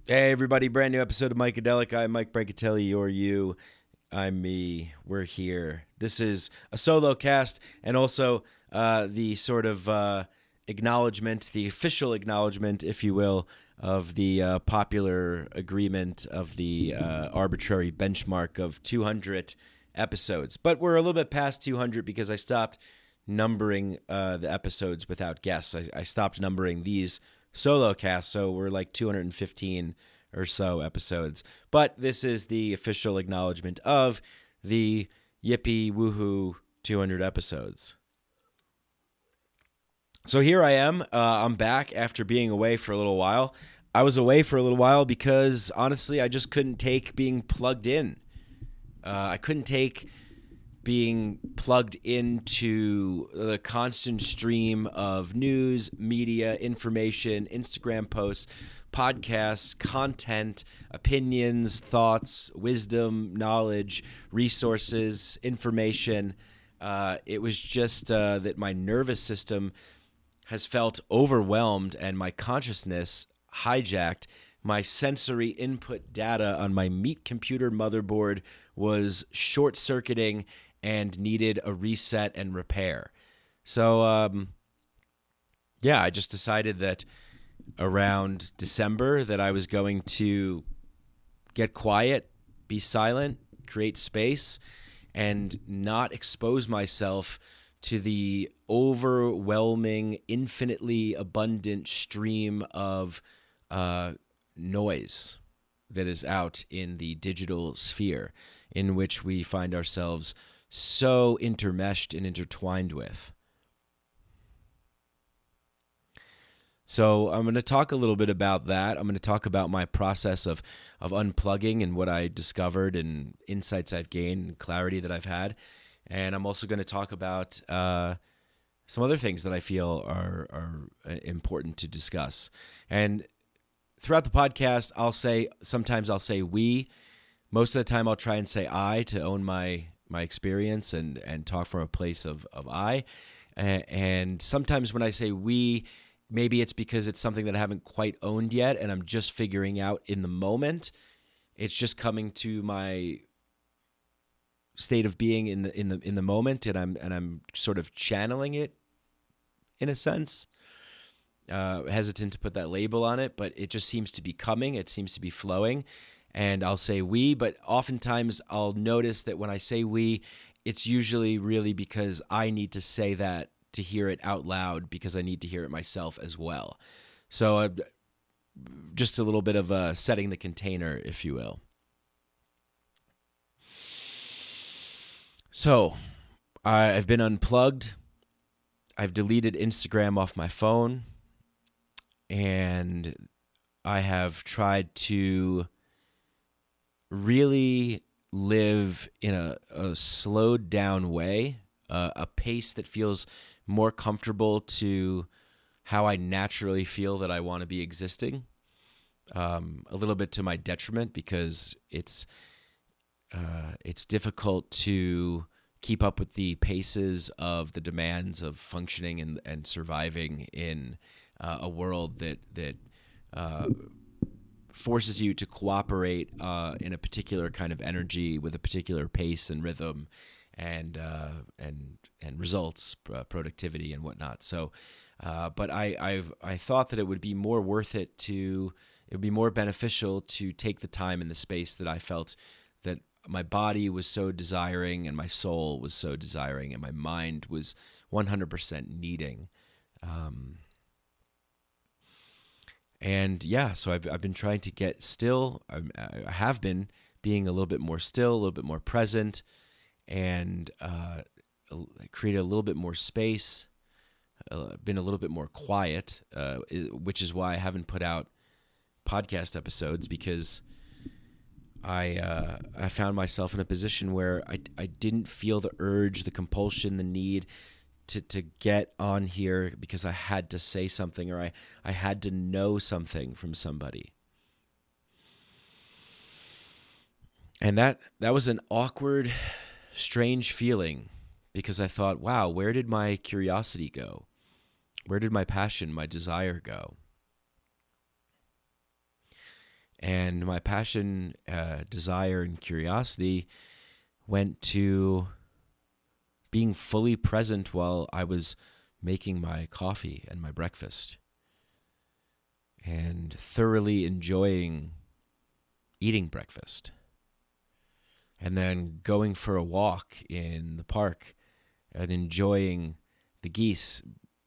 Hey everybody, brand new episode of Micadelic. I'm Mike Brancatelli, you're you, I'm me, we're here. This is a solo cast and also the sort of acknowledgement, the official acknowledgement, if you will, of the popular agreement of the arbitrary benchmark of 200 episodes. But we're a little bit past 200 because I stopped numbering the episodes without guests. I stopped numbering these solo cast, so we're like 215 or so episodes. But this is the official acknowledgement of the yippee woohoo 200 episodes. So here I am. I'm back after being away for a little while. I was away for a little while because honestly, I just couldn't take being plugged in. I couldn't take being plugged into the constant stream of news, media, information, Instagram posts, podcasts, content, opinions, thoughts, wisdom, knowledge, resources, information. It was just that my nervous system has felt overwhelmed and my consciousness hijacked. My sensory input data on my meat computer motherboard was short-circuiting and needed a reset and repair. So, I just decided that around December that I was going to get quiet, be silent, create space, and not expose myself to the overwhelming, infinitely abundant stream of noise that is out in the digital sphere in which we find ourselves so intermeshed and intertwined with. So I'm going to talk a little bit about that. I'm going to talk about my process of unplugging and what I discovered and insights I've gained and clarity that I've had. And I'm also going to talk about some other things that I feel are important to discuss. And throughout the podcast, sometimes I'll say we. Most of the time I'll try and say I to own my experience and talk from a place of I. And sometimes when I say we, maybe it's because it's something that I haven't quite owned yet and I'm just figuring out in the moment. It's just coming to my state of being in the moment, and I'm sort of channeling it in a sense. Hesitant to put that label on it, but it just seems to be coming. It seems to be flowing. And I'll say we, but oftentimes I'll notice that when I say we, it's usually really because I need to say that to hear it out loud because I need to hear it myself as well. So just a little bit of setting the container, if you will. So I've been unplugged. I've deleted Instagram off my phone. And I have tried to really live in a slowed down way, a pace that feels more comfortable to how I naturally feel that I want to be existing. A little bit to my detriment because it's difficult to keep up with the paces of the demands of functioning and surviving in a world that forces you to cooperate in a particular kind of energy with a particular pace and rhythm and results, productivity and whatnot. So, but I thought that it would be more worth it it would be more beneficial to take the time and the space that I felt that my body was so desiring and my soul was so desiring and my mind was 100% needing. So I've been trying to get still. I have been being a little bit more still, a little bit more present, and create a little bit more space. Been a little bit more quiet, which is why I haven't put out podcast episodes because I found myself in a position where I didn't feel the urge, the compulsion, the need to get on here because I had to say something or I had to know something from somebody. And that was an awkward, strange feeling because I thought, wow, where did my curiosity go? Where did my passion, my desire go? And my passion, desire, and curiosity went to being fully present while I was making my coffee and my breakfast, and thoroughly enjoying eating breakfast, and then going for a walk in the park and enjoying the geese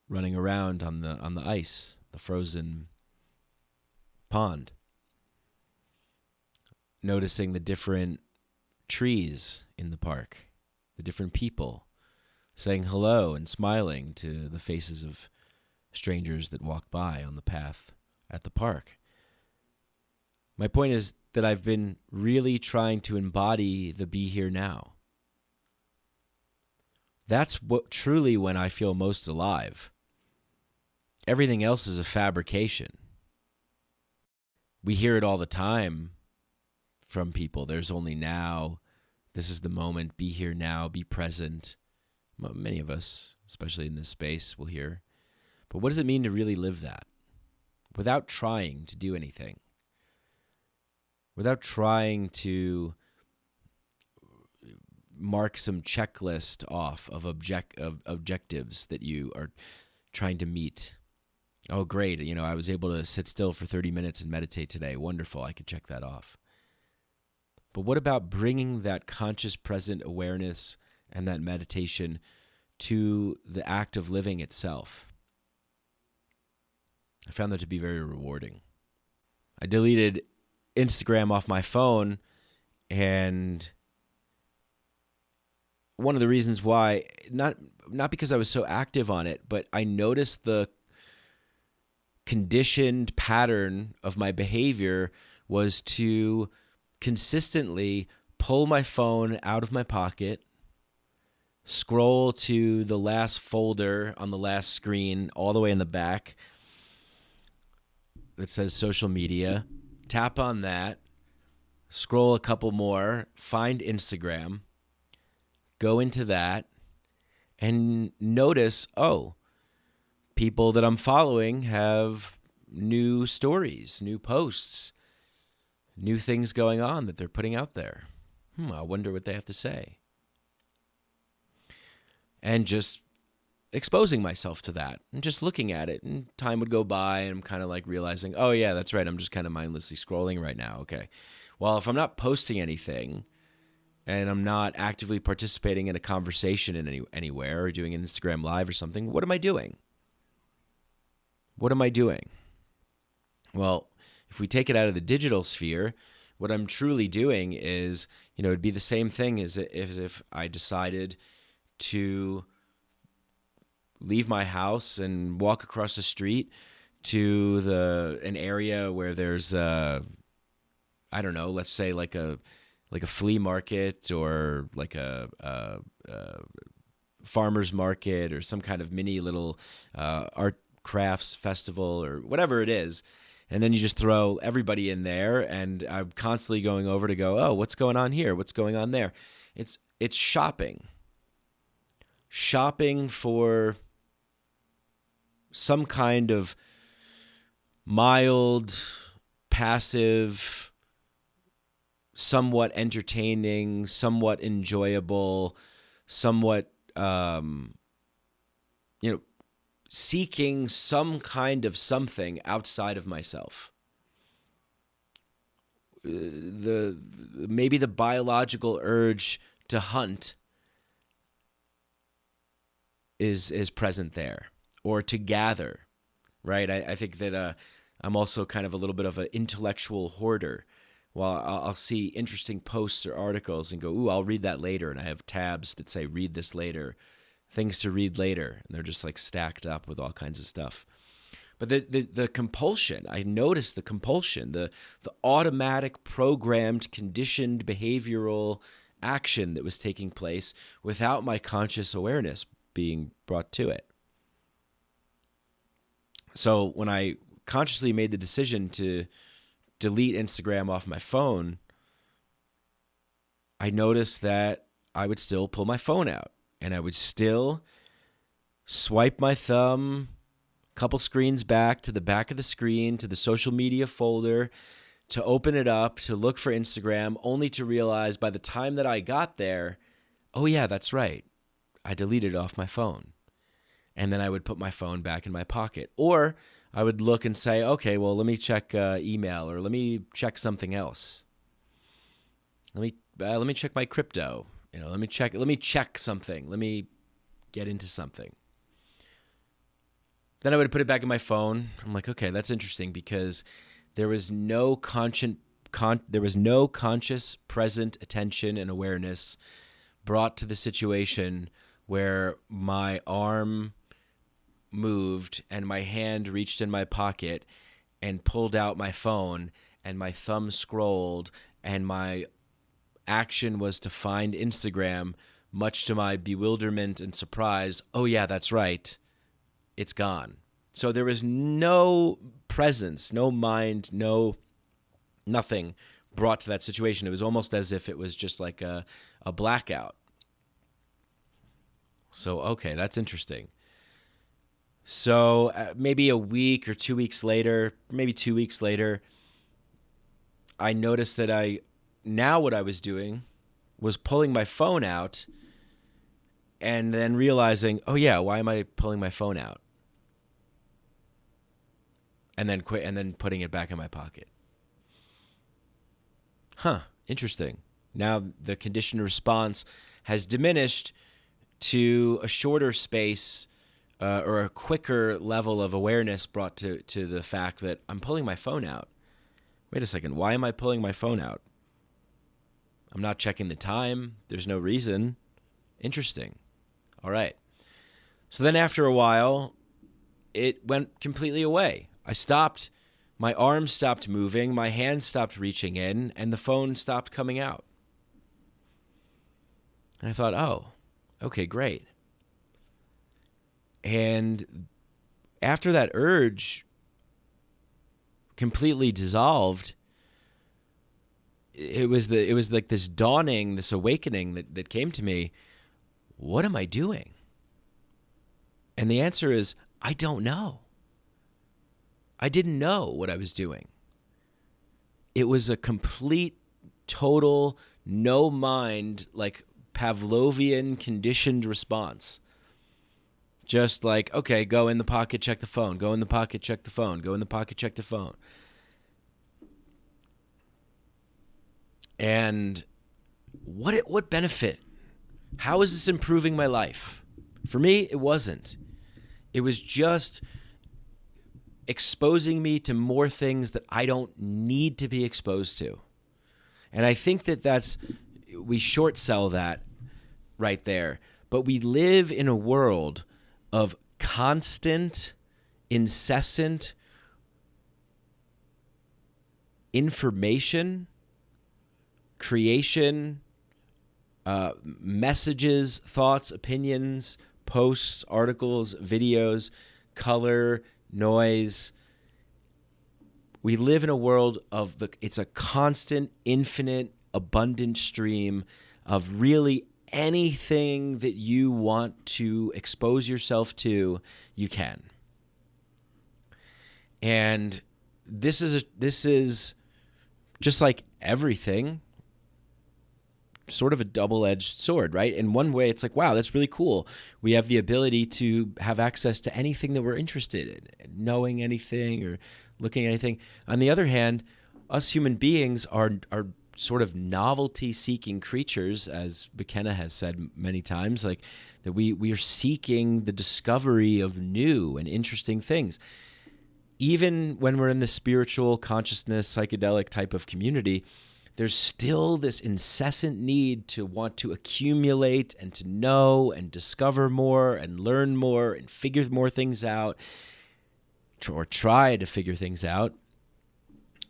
running around on the ice, the frozen pond, noticing the different trees in the park, the different people, saying hello and smiling to the faces of strangers that walk by on the path at the park. My point is that I've been really trying to embody the be here now. That's what truly when I feel most alive. Everything else is a fabrication. We hear it all the time from people. There's only now. This is the moment. Be here now. Be present. Many of us, especially in this space, will hear. But what does it mean to really live that without trying to do anything? Without trying to mark some checklist off of objectives that you are trying to meet. Oh, great. I was able to sit still for 30 minutes and meditate today. Wonderful. I could check that off. But what about bringing that conscious present awareness and that meditation to the act of living itself? I found that to be very rewarding. I deleted Instagram off my phone, and one of the reasons why, not because I was so active on it, but I noticed the conditioned pattern of my behavior was to consistently pull my phone out of my pocket, scroll to the last folder on the last screen all the way in the back that says social media, tap on that, scroll a couple more, find Instagram, go into that, and notice, people that I'm following have new stories, new posts, new things going on that they're putting out there. I wonder what they have to say. And just exposing myself to that and just looking at it, and time would go by and I'm kind of like realizing, oh yeah, that's right. I'm just kind of mindlessly scrolling right now. Okay. Well, if I'm not posting anything and I'm not actively participating in a conversation in anywhere or doing an Instagram live or something, what am I doing? What am I doing? Well, if we take it out of the digital sphere, what I'm truly doing is, it'd be the same thing as if I decided to leave my house and walk across the street to an area where there's let's say like a flea market or like a farmer's market or some kind of mini little art crafts festival or whatever it is. And then you just throw everybody in there, and I'm constantly going over to go, oh, what's going on here? What's going on there? It's shopping. Shopping for some kind of mild, passive, somewhat entertaining, somewhat enjoyable, somewhat, seeking some kind of something outside of myself. Maybe the biological urge to hunt is present there, or to gather, right? I think that I'm also kind of a little bit of an intellectual hoarder. Well, I'll see interesting posts or articles and go, ooh, I'll read that later. And I have tabs that say, read this later, things to read later. And they're just like stacked up with all kinds of stuff. But the compulsion, I noticed the compulsion, the automatic programmed, conditioned behavioral action that was taking place without my conscious awareness being brought to it. So when I consciously made the decision to delete Instagram off my phone, I noticed that I would still pull my phone out and I would still swipe my thumb a couple screens back to the back of the screen, to the social media folder, to open it up, to look for Instagram, only to realize by the time that I got there, oh yeah, that's right, I deleted it off my phone. And then I would put my phone back in my pocket. Or I would look and say, okay, well, let me check email, or let me check something else. Let me check my crypto. Let me check something. Let me get into something. Then I would put it back in my phone. I'm like, okay, that's interesting, because there was no conscious present attention and awareness brought to the situation where my arm moved and my hand reached in my pocket and pulled out my phone, and my thumb scrolled, and my action was to find Instagram, much to my bewilderment and surprise. Oh yeah, that's right. It's gone. So there was no presence, no mind, nothing brought to that situation. It was almost as if it was just like a blackout. So, okay, that's interesting. So maybe a week or 2 weeks later, maybe 2 weeks later, I noticed that what I was doing was pulling my phone out and then realizing, oh yeah, why am I pulling my phone out? And then putting it back in my pocket. Interesting. Now the conditioned response has diminished to a shorter space or a quicker level of awareness brought to the fact that I'm pulling my phone out. Wait a second, why am I pulling my phone out? I'm not checking the time. There's no reason. Interesting. All right. So then after a while, it went completely away. I stopped. My arm stopped moving. My hand stopped reaching in, and the phone stopped coming out. And I thought, oh, okay, great. And after that urge completely dissolved, it was like this dawning, this awakening that came to me. What am I doing? And the answer is, I don't know. I didn't know what I was doing. It was a complete, total, no mind, like Pavlovian conditioned response. Just like, okay, go in the pocket, check the phone. Go in the pocket, check the phone. Go in the pocket, check the phone. And what benefit? How is this improving my life? For me, it wasn't. It was just exposing me to more things that I don't need to be exposed to. And I think we short sell that right there. But we live in a world of constant, incessant information, creation, messages, thoughts, opinions, posts, articles, videos, color, noise. We live in a world it's a constant, infinite, abundant stream of really anything that you want to expose yourself to, you can. And this is just like everything, sort of a double-edged sword, right? In one way, it's like, wow, that's really cool. We have the ability to have access to anything that we're interested in, knowing anything or looking at anything. On the other hand, us human beings are sort of novelty-seeking creatures, as McKenna has said many times, like that we are seeking the discovery of new and interesting things. Even when we're in the spiritual consciousness, psychedelic type of community, there's still this incessant need to want to accumulate and to know and discover more and learn more and figure more things out, or try to figure things out,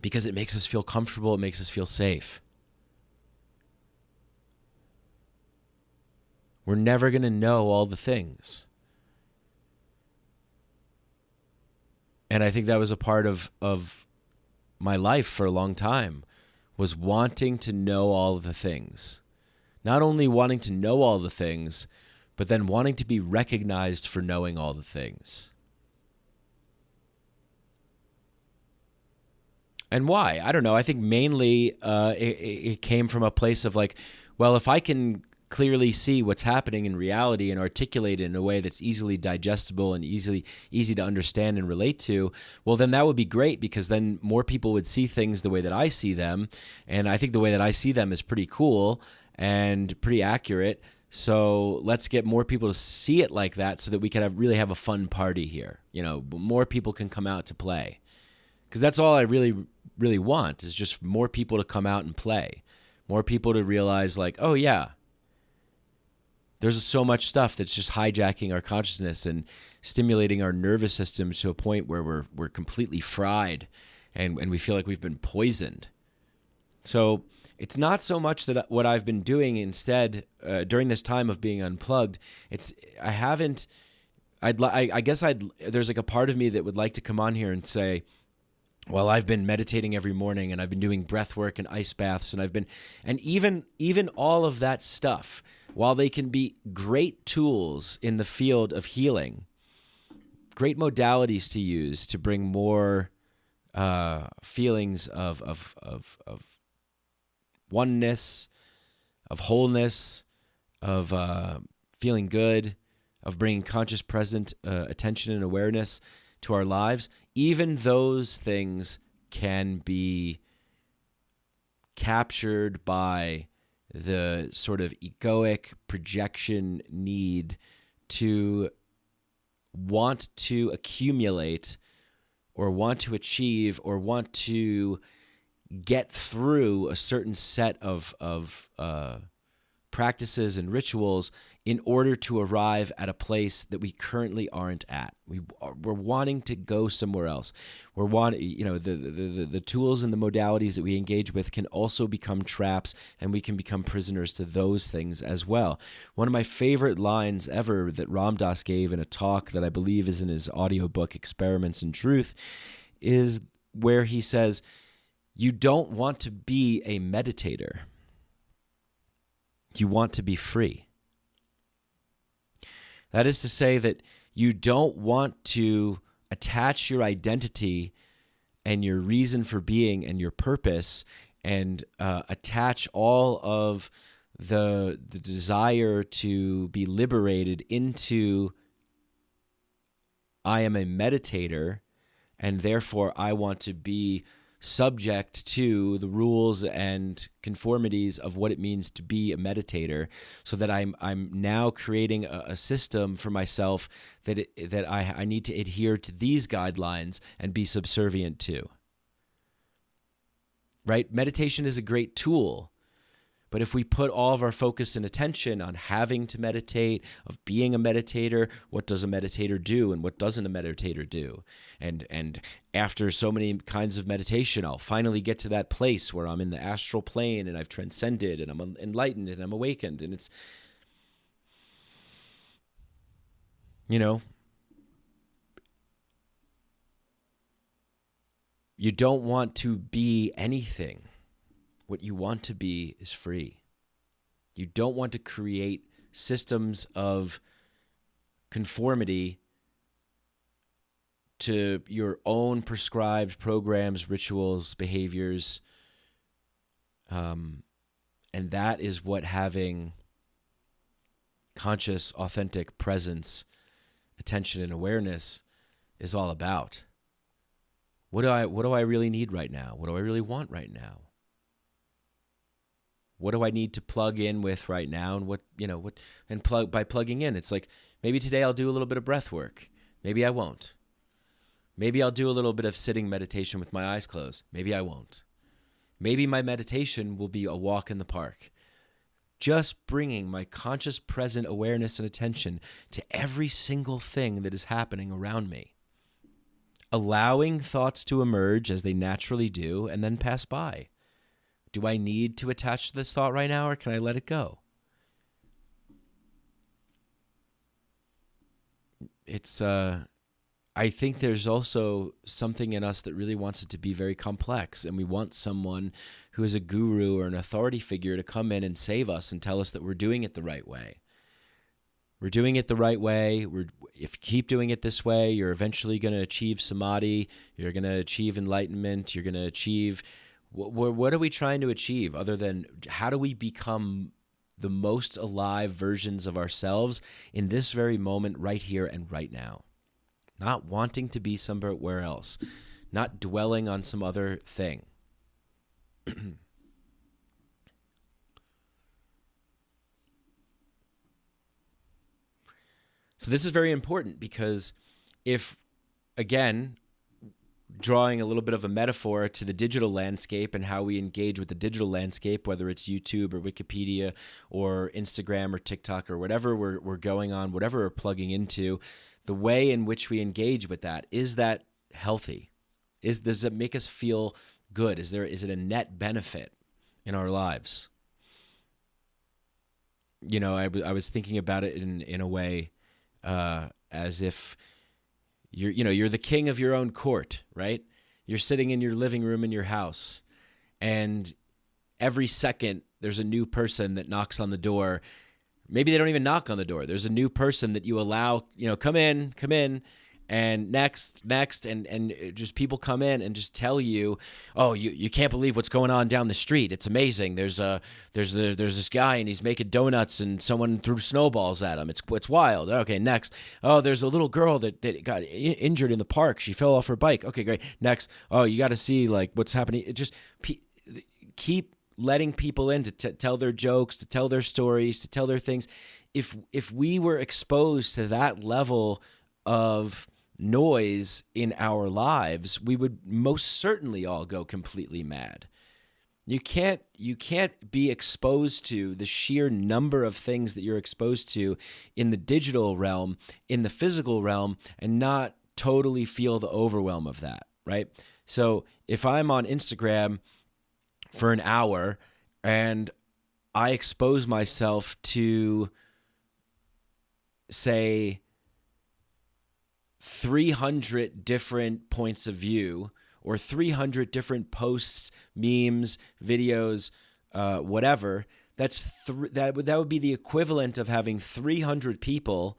because it makes us feel comfortable, it makes us feel safe. We're never going to know all the things. And I think that was a part of my life for a long time, was wanting to know all of the things. Not only wanting to know all the things, but then wanting to be recognized for knowing all the things. And why? I don't know. I think mainly it came from a place of like, well, if I can clearly see what's happening in reality and articulate it in a way that's easily digestible and easy to understand and relate to, well, then that would be great, because then more people would see things the way that I see them. And I think the way that I see them is pretty cool and pretty accurate. So let's get more people to see it like that so that we can really have a fun party here. More people can come out to play. Because that's all I really want, is just more people to come out and play. More people to realize like, oh yeah, there's so much stuff that's just hijacking our consciousness and stimulating our nervous system to a point where we're completely fried and we feel like we've been poisoned. So it's not so much that what I've been doing instead during this time of being unplugged. There's like a part of me that would like to come on here and say, well, I've been meditating every morning, and I've been doing breath work and ice baths, and even all of that stuff, while they can be great tools in the field of healing, great modalities to use to bring more feelings of oneness, of wholeness, of feeling good, of bringing conscious present attention and awareness to our lives, even those things can be captured by the sort of egoic projection need to want to accumulate or want to achieve or want to get through a certain set of practices and rituals in order to arrive at a place that we currently aren't at. We're wanting to go somewhere else. The tools and the modalities that we engage with can also become traps, and we can become prisoners to those things as well. One of my favorite lines ever that Ram Dass gave in a talk that I believe is in his audiobook Experiments in Truth is where he says, "You don't want to be a meditator. You want to be free." That is to say that you don't want to attach your identity and your reason for being and your purpose and attach all of the desire to be liberated into I am a meditator, and therefore I want to be subject to the rules and conformities of what it means to be a meditator, so that I'm now creating a system for myself that I need to adhere to these guidelines and be subservient to. Right? Meditation is a great tool, but if we put all of our focus and attention on having to meditate, of being a meditator, what does a meditator do and what doesn't a meditator do? And after so many kinds of meditation, I'll finally get to that place where I'm in the astral plane and I've transcended and I'm enlightened and I'm awakened. And it's, you don't want to be anything. What you want to be is free. You don't want to create systems of conformity to your own prescribed programs, rituals, behaviors. And that is what having conscious, authentic presence, attention, and awareness is all about. What do I really need right now? What do I really want right now? What do I need to plug in with right now? And by plugging in, it's like, maybe today I'll do a little bit of breath work. Maybe I won't. Maybe I'll do a little bit of sitting meditation with my eyes closed. Maybe I won't. Maybe my meditation will be a walk in the park. Just bringing my conscious present awareness and attention to every single thing that is happening around me. Allowing thoughts to emerge as they naturally do and then pass by. Do I need to attach to this thought right now, or can I let it go? It's, I think there's also something in us that really wants it to be very complex, and we want someone who is a guru or an authority figure to come in and save us and tell us that we're doing it the right way. We're doing it the right way. If you keep doing it this way, you're eventually going to achieve samadhi. You're going to achieve enlightenment. You're going to achieve. What are we trying to achieve other than how do we become the most alive versions of ourselves in this very moment, right here and right now? Not wanting to be somewhere else, not dwelling on some other thing. So this is very important because if, again, drawing a little bit of a metaphor to the digital landscape and how we engage with the digital landscape, whether it's YouTube or Wikipedia or Instagram or TikTok or whatever we're going on, whatever we're plugging into, the way in which we engage with that, is that healthy? Does it make us feel good? Is it a net benefit in our lives? You know, I was thinking about it in a way as if you're the king of your own court, right? You're sitting in your living room in your house, and every second there's a new person that knocks on the door. Maybe they don't even knock on the door. There's a new person that you allow, come in, and next, and just people come in and just tell you, oh, you can't believe what's going on down the street. It's amazing. There's this guy and he's making donuts and someone threw snowballs at him. It's wild. Okay, next. Oh, there's a little girl that got injured in the park. She fell off her bike. Okay, great. Next. Oh, you got to see like what's happening. It just keep letting people in to tell their jokes, to tell their stories, to tell their things. If we were exposed to that level of noise in our lives, we would most certainly all go completely mad. You can't be exposed to the sheer number of things that you're exposed to in the digital realm, in the physical realm, and not totally feel the overwhelm of that, right? So if I'm on Instagram for an hour and I expose myself to, say, 300 different points of view or 300 different posts, memes, videos, whatever, that would be the equivalent of having 300 people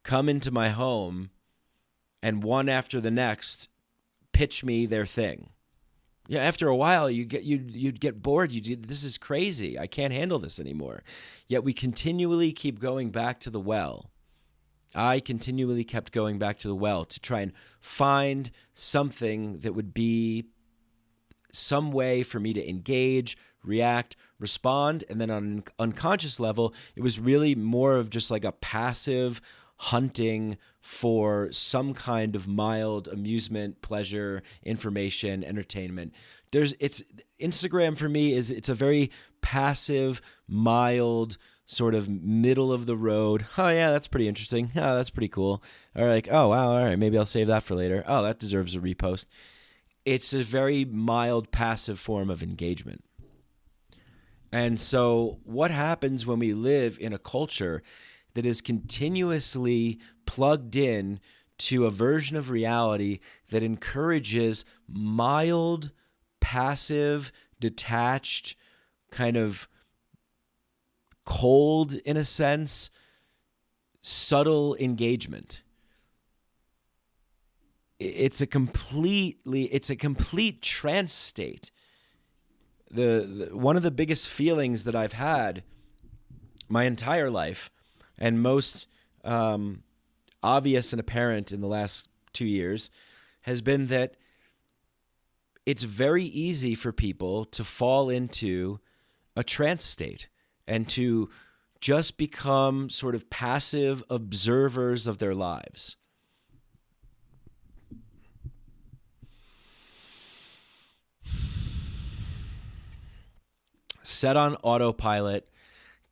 come into my home and one after the next pitch me their thing. Yeah, after a while you'd get bored. This is crazy. I can't handle this anymore. Yet we continually keep going back to the well. I continually kept going back to the well to try and find something that would be some way for me to engage, react, respond. And then on an unconscious level, it was really more of just like a passive hunting for some kind of mild amusement, pleasure, information, entertainment. Instagram for me it's a very passive, mild, sort of middle of the road. Oh yeah, that's pretty interesting. Oh, that's pretty cool. Or like, oh wow, all right, maybe I'll save that for later. Oh, that deserves a repost. It's a very mild, passive form of engagement. And so what happens when we live in a culture that is continuously plugged in to a version of reality that encourages mild, passive, detached, kind of cold, in a sense, subtle engagement? It's a complete trance state. The one of the biggest feelings that I've had my entire life, and most obvious and apparent in the last 2 years, has been that it's very easy for people to fall into a trance state and to just become sort of passive observers of their lives. Set on autopilot,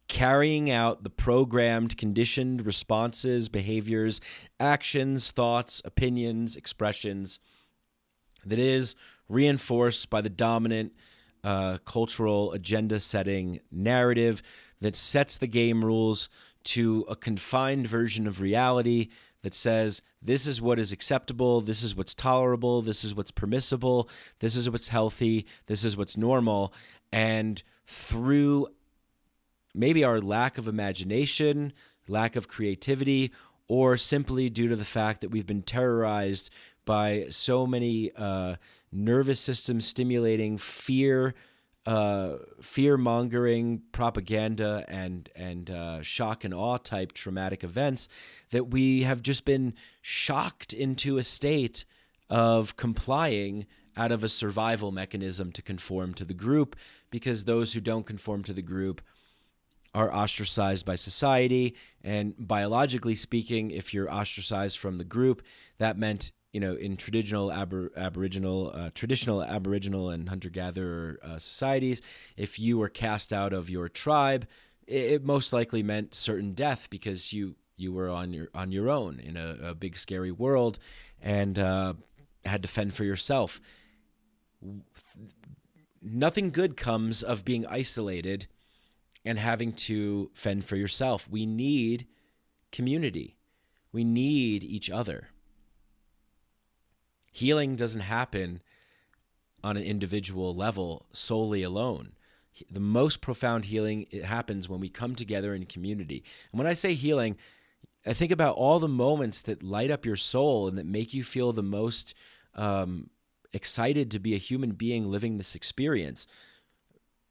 carrying out the programmed, conditioned responses, behaviors, actions, thoughts, opinions, expressions that is reinforced by the dominant cultural agenda-setting narrative that sets the game rules to a confined version of reality that says this is what is acceptable, this is what's tolerable, this is what's permissible, this is what's healthy, this is what's normal. And through maybe our lack of imagination, lack of creativity, or simply due to the fact that we've been terrorized by so many nervous system stimulating fear-mongering propaganda and shock and awe type traumatic events, that we have just been shocked into a state of complying out of a survival mechanism to conform to the group, because those who don't conform to the group are ostracized by society. And biologically speaking, if you're ostracized from the group, that meant, in traditional Aboriginal and hunter-gatherer societies, if you were cast out of your tribe, it most likely meant certain death, because you were on your own in a big scary world and had to fend for yourself. Nothing good comes of being isolated and having to fend for yourself. We need community. We need each other. Healing doesn't happen on an individual level solely alone. The most profound healing, it happens when we come together in community. And when I say healing, I think about all the moments that light up your soul and that make you feel the most excited to be a human being living this experience.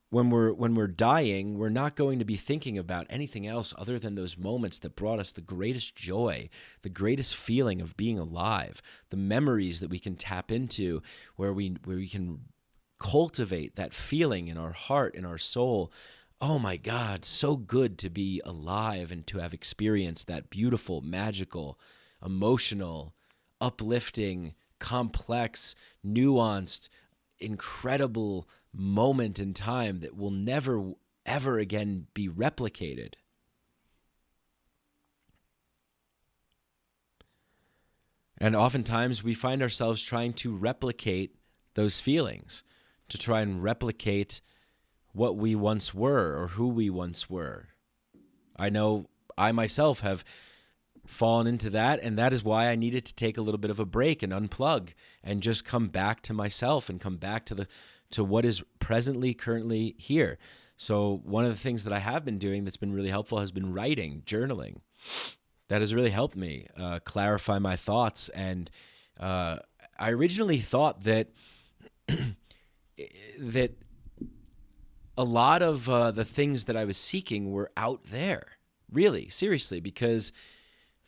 When we're dying, we're not going to be thinking about anything else other than those moments that brought us the greatest joy, the greatest feeling of being alive, the memories that we can tap into, where we can cultivate that feeling in our heart, in our soul. Oh my God, so good to be alive and to have experienced that beautiful, magical, emotional, uplifting, complex, nuanced, incredible moment in time that will never, ever again be replicated. And oftentimes we find ourselves trying to replicate those feelings, to try and replicate what we once were or who we once were. I know I myself have fallen into that, and that is why I needed to take a little bit of a break and unplug and just come back to myself and come back to what is currently here. So one of the things that I have been doing that's been really helpful has been writing, journaling. That has really helped me clarify my thoughts. And I originally thought that that a lot of the things that I was seeking were out there, really, seriously, because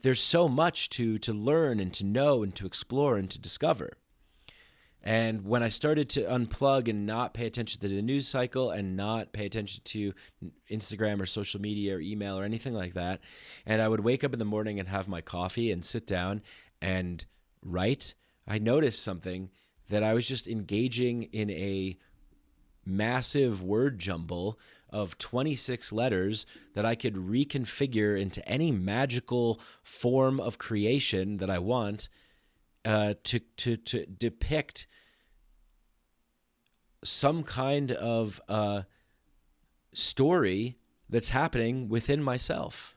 there's so much to learn and to know and to explore and to discover. And when I started to unplug and not pay attention to the news cycle and not pay attention to Instagram or social media or email or anything like that, and I would wake up in the morning and have my coffee and sit down and write, I noticed something, that I was just engaging in a massive word jumble of 26 letters that I could reconfigure into any magical form of creation that I want to depict some kind of story that's happening within myself,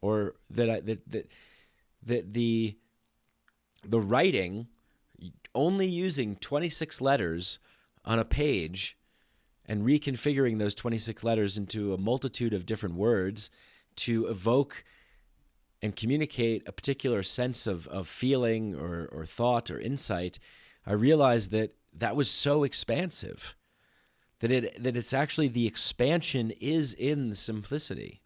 or that the writing, only using 26 letters on a page and reconfiguring those 26 letters into a multitude of different words to evoke and communicate a particular sense of feeling or thought or insight, I realized that was so expansive, that it's actually, the expansion is in the simplicity.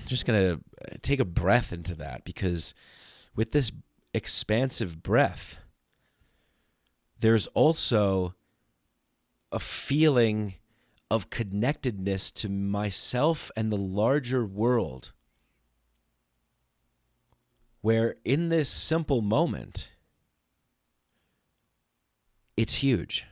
Just going to take a breath into that, because with this expansive breath, there's also a feeling of connectedness to myself and the larger world, where in this simple moment, it's huge.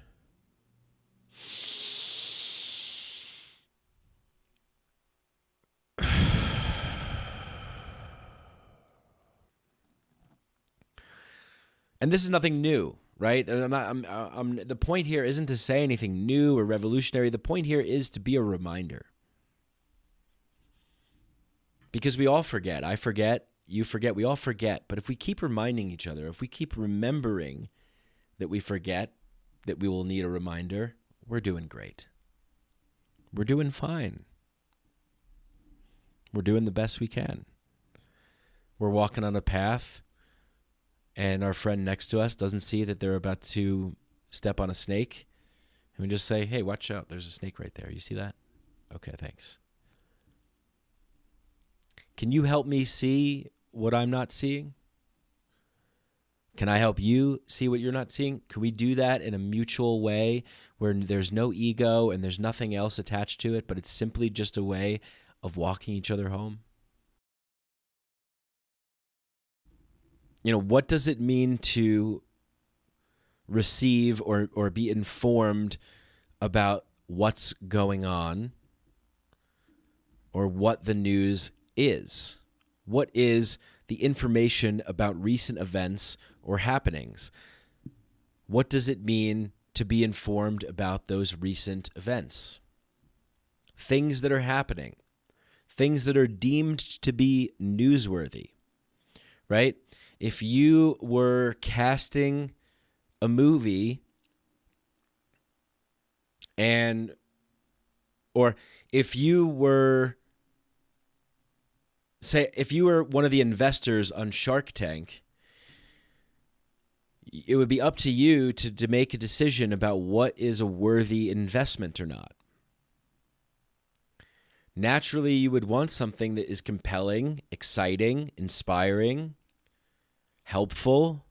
And this is nothing new, right? The point here isn't to say anything new or revolutionary. The point here is to be a reminder. Because we all forget. I forget, you forget, we all forget. But if we keep reminding each other, if we keep remembering that we forget, that we will need a reminder, we're doing great. We're doing fine. We're doing the best we can. We're walking on a path, and our friend next to us doesn't see that they're about to step on a snake. And we just say, hey, watch out. There's a snake right there. You see that? Okay, thanks. Can you help me see what I'm not seeing? Can I help you see what you're not seeing? Can we do that in a mutual way where there's no ego and there's nothing else attached to it, but it's simply just a way of walking each other home? What does it mean to receive or be informed about what's going on or what the news is? What is the information about recent events or happenings? What does it mean to be informed about those recent events? Things that are happening, things that are deemed to be newsworthy, right? If you were casting a movie or if you were one of the investors on Shark Tank, it would be up to you to make a decision about what is a worthy investment or not. Naturally, you would want something that is compelling, exciting, inspiring, helpful,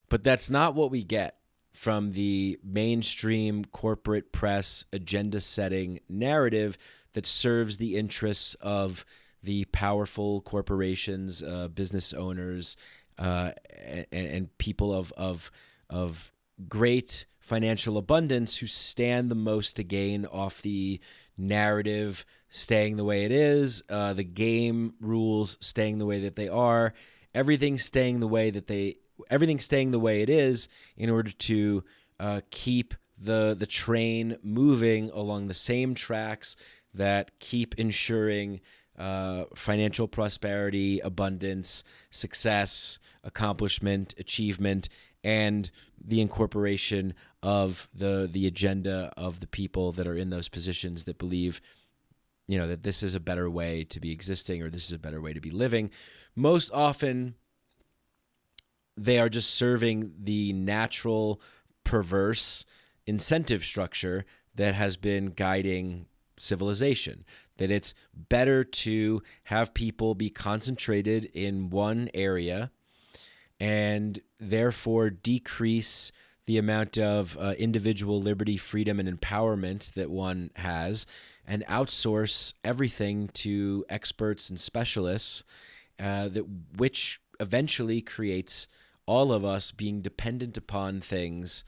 but that's not what we get from the mainstream corporate press agenda-setting narrative that serves the interests of the powerful corporations, business owners, and people of great financial abundance who stand the most to gain off the narrative staying the way it is, the game rules staying the way that they are, everything staying the way it is in order to keep the train moving along the same tracks that keep ensuring financial prosperity, abundance, success, accomplishment, achievement, and the incorporation of the agenda of the people that are in those positions that believe, that this is a better way to be existing or this is a better way to be living. Most often, they are just serving the natural, perverse incentive structure that has been guiding civilization, that it's better to have people be concentrated in one area and therefore decrease the amount of individual liberty, freedom, and empowerment that one has, and outsource everything to experts and specialists, which eventually creates all of us being dependent upon things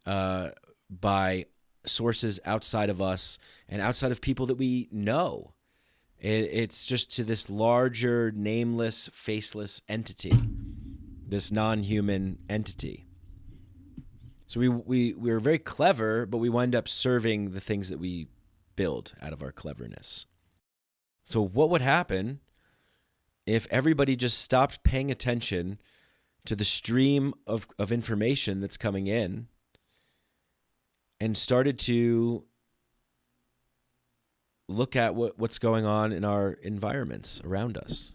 by sources outside of us and outside of people that we know. It's just to this larger, nameless, faceless entity, this non-human entity. So we're very clever, but we wind up serving the things that we build out of our cleverness. So what would happen if everybody just stopped paying attention to the stream of information that's coming in and started to look at what's going on in our environments around us?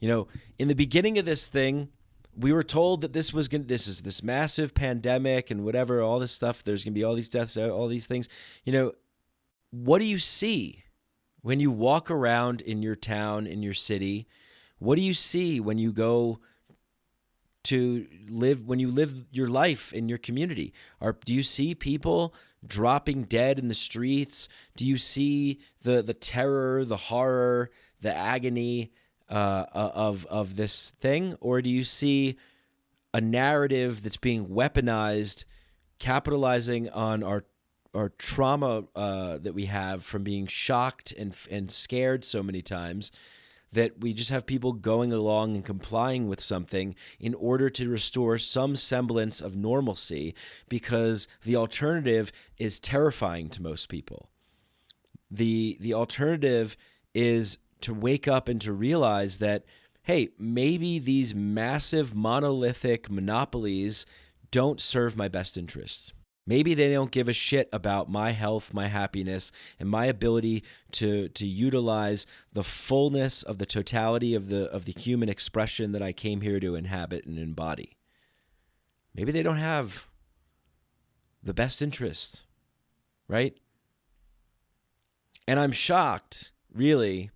In the beginning of this thing, we were told that this is this massive pandemic and whatever, all this stuff. There's going to be all these deaths, all these things. What do you see when you walk around in your town, in your city? What do you see when you go to live your life in your community? Do you see people dropping dead in the streets? Do you see the terror, the horror, the agony of this thing? Or do you see a narrative that's being weaponized, capitalizing on our trauma that we have from being shocked and scared so many times, that we just have people going along and complying with something in order to restore some semblance of normalcy, because the alternative is terrifying to most people. The alternative is to wake up and to realize that, hey, maybe these massive monolithic monopolies don't serve my best interests. Maybe they don't give a shit about my health, my happiness, and my ability to utilize the fullness of the totality of the human expression that I came here to inhabit and embody. Maybe they don't have the best interest, right? And I'm shocked, really,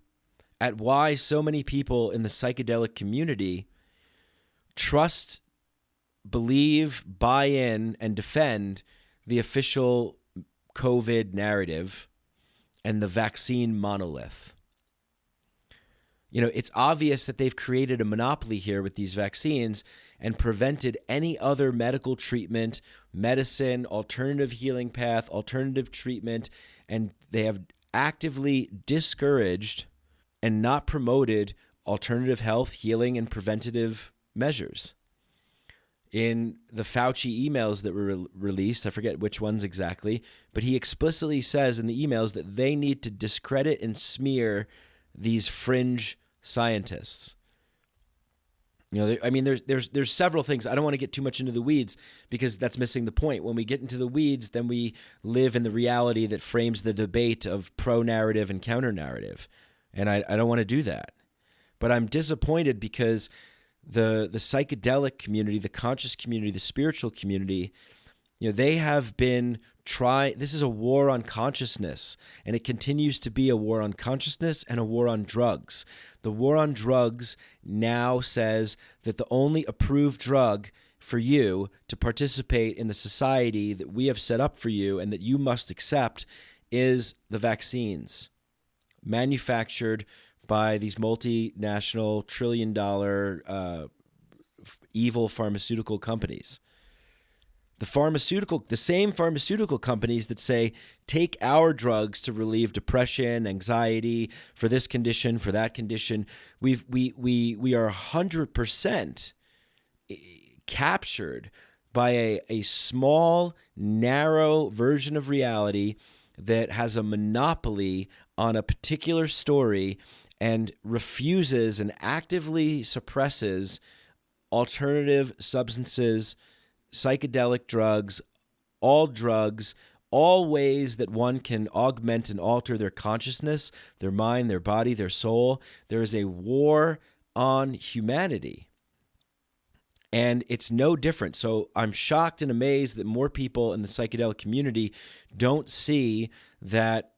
at why so many people in the psychedelic community trust, believe, buy in, and defend the official COVID narrative and the vaccine monolith. You know, it's obvious that they've created a monopoly here with these vaccines and prevented any other medical treatment, medicine, alternative healing path, alternative treatment, and they have actively discouraged and not promoted alternative health, healing, and preventative measures. In the Fauci emails that were released, I forget which ones exactly, but he explicitly says in the emails that they need to discredit and smear these fringe scientists. You know, I mean, there's several things. I don't want to get too much into the weeds because that's missing the point. When we get into the weeds, then we live in the reality that frames the debate of pro-narrative and counter-narrative, and I don't want to do that. But I'm disappointed because the psychedelic community, the conscious community, the spiritual community, you know, they have been this is a war on consciousness, and it continues to be a war on consciousness and a war on drugs. The war on drugs now says that the only approved drug for you to participate in the society that we have set up for you and that you must accept is the vaccines manufactured by these multinational trillion-dollar evil pharmaceutical companies. The same pharmaceutical companies that say, take our drugs to relieve depression, anxiety, for this condition, for that condition. We are 100% captured by a small, narrow version of reality that has a monopoly on a particular story and refuses and actively suppresses alternative substances, psychedelic drugs, all ways that one can augment and alter their consciousness, their mind, their body, their soul. There is a war on humanity. And it's no different. So I'm shocked and amazed that more people in the psychedelic community don't see that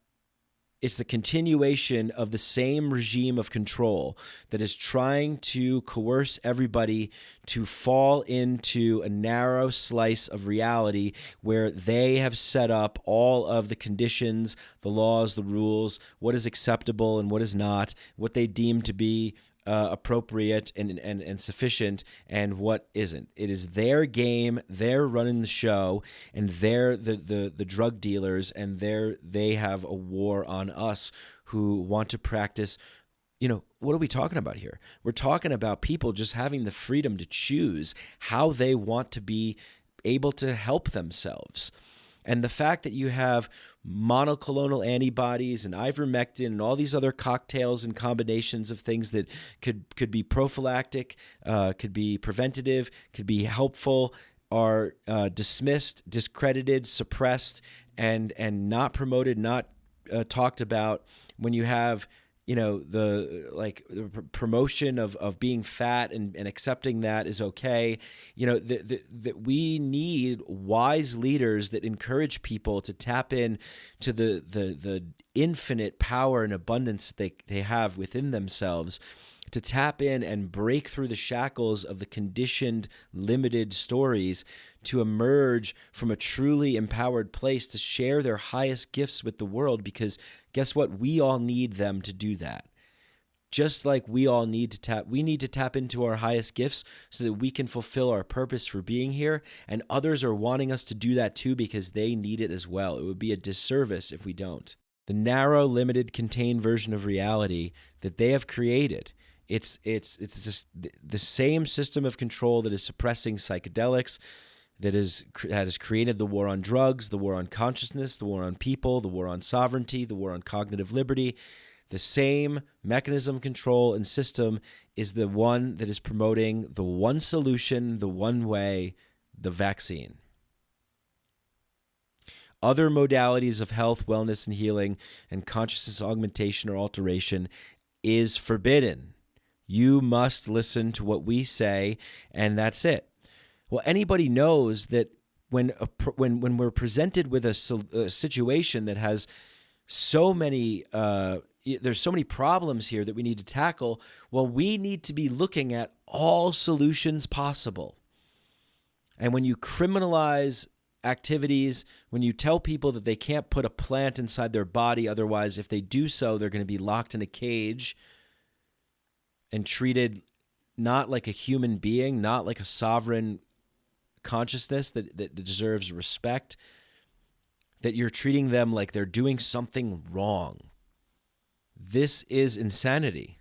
it's the continuation of the same regime of control that is trying to coerce everybody to fall into a narrow slice of reality where they have set up all of the conditions, the laws, the rules, what is acceptable and what is not, what they deem to be appropriate and sufficient, and what isn't. It is their game. They're running the show, and they're the drug dealers, and they have a war on us who want to practice. You know, what are we talking about here? We're talking about people just having the freedom to choose how they want to be able to help themselves. And the fact that you have monoclonal antibodies and ivermectin and all these other cocktails and combinations of things that could be prophylactic, could be preventative, could be helpful, are dismissed, discredited, suppressed, and not promoted, not talked about. When you have, you know, the promotion of being fat and accepting that is okay. You know, that we need wise leaders that encourage people to tap in to the infinite power and abundance they have within themselves, to tap in and break through the shackles of the conditioned, limited stories, to emerge from a truly empowered place to share their highest gifts with the world. Because guess what? We all need them to do that. Just like we all need to tap into our highest gifts so that we can fulfill our purpose for being here. And others are wanting us to do that too because they need it as well. It would be a disservice if we don't. The narrow, limited, contained version of reality that they have created, it's just the same system of control that is suppressing psychedelics, that has created the war on drugs, the war on consciousness, the war on people, the war on sovereignty, the war on cognitive liberty. The same mechanism, control, and system is the one that is promoting the one solution, the one way, the vaccine. Other modalities of health, wellness, and healing and consciousness augmentation or alteration is forbidden. You must listen to what we say, and that's it. Well, anybody knows that when we're presented with a situation that has so many there's so many problems here that we need to tackle, well, we need to be looking at all solutions possible. And when you criminalize activities, when you tell people that they can't put a plant inside their body, otherwise if they do so, they're going to be locked in a cage and treated not like a human being, not like a sovereign consciousness that deserves respect, that you're treating them like they're doing something wrong. This is insanity.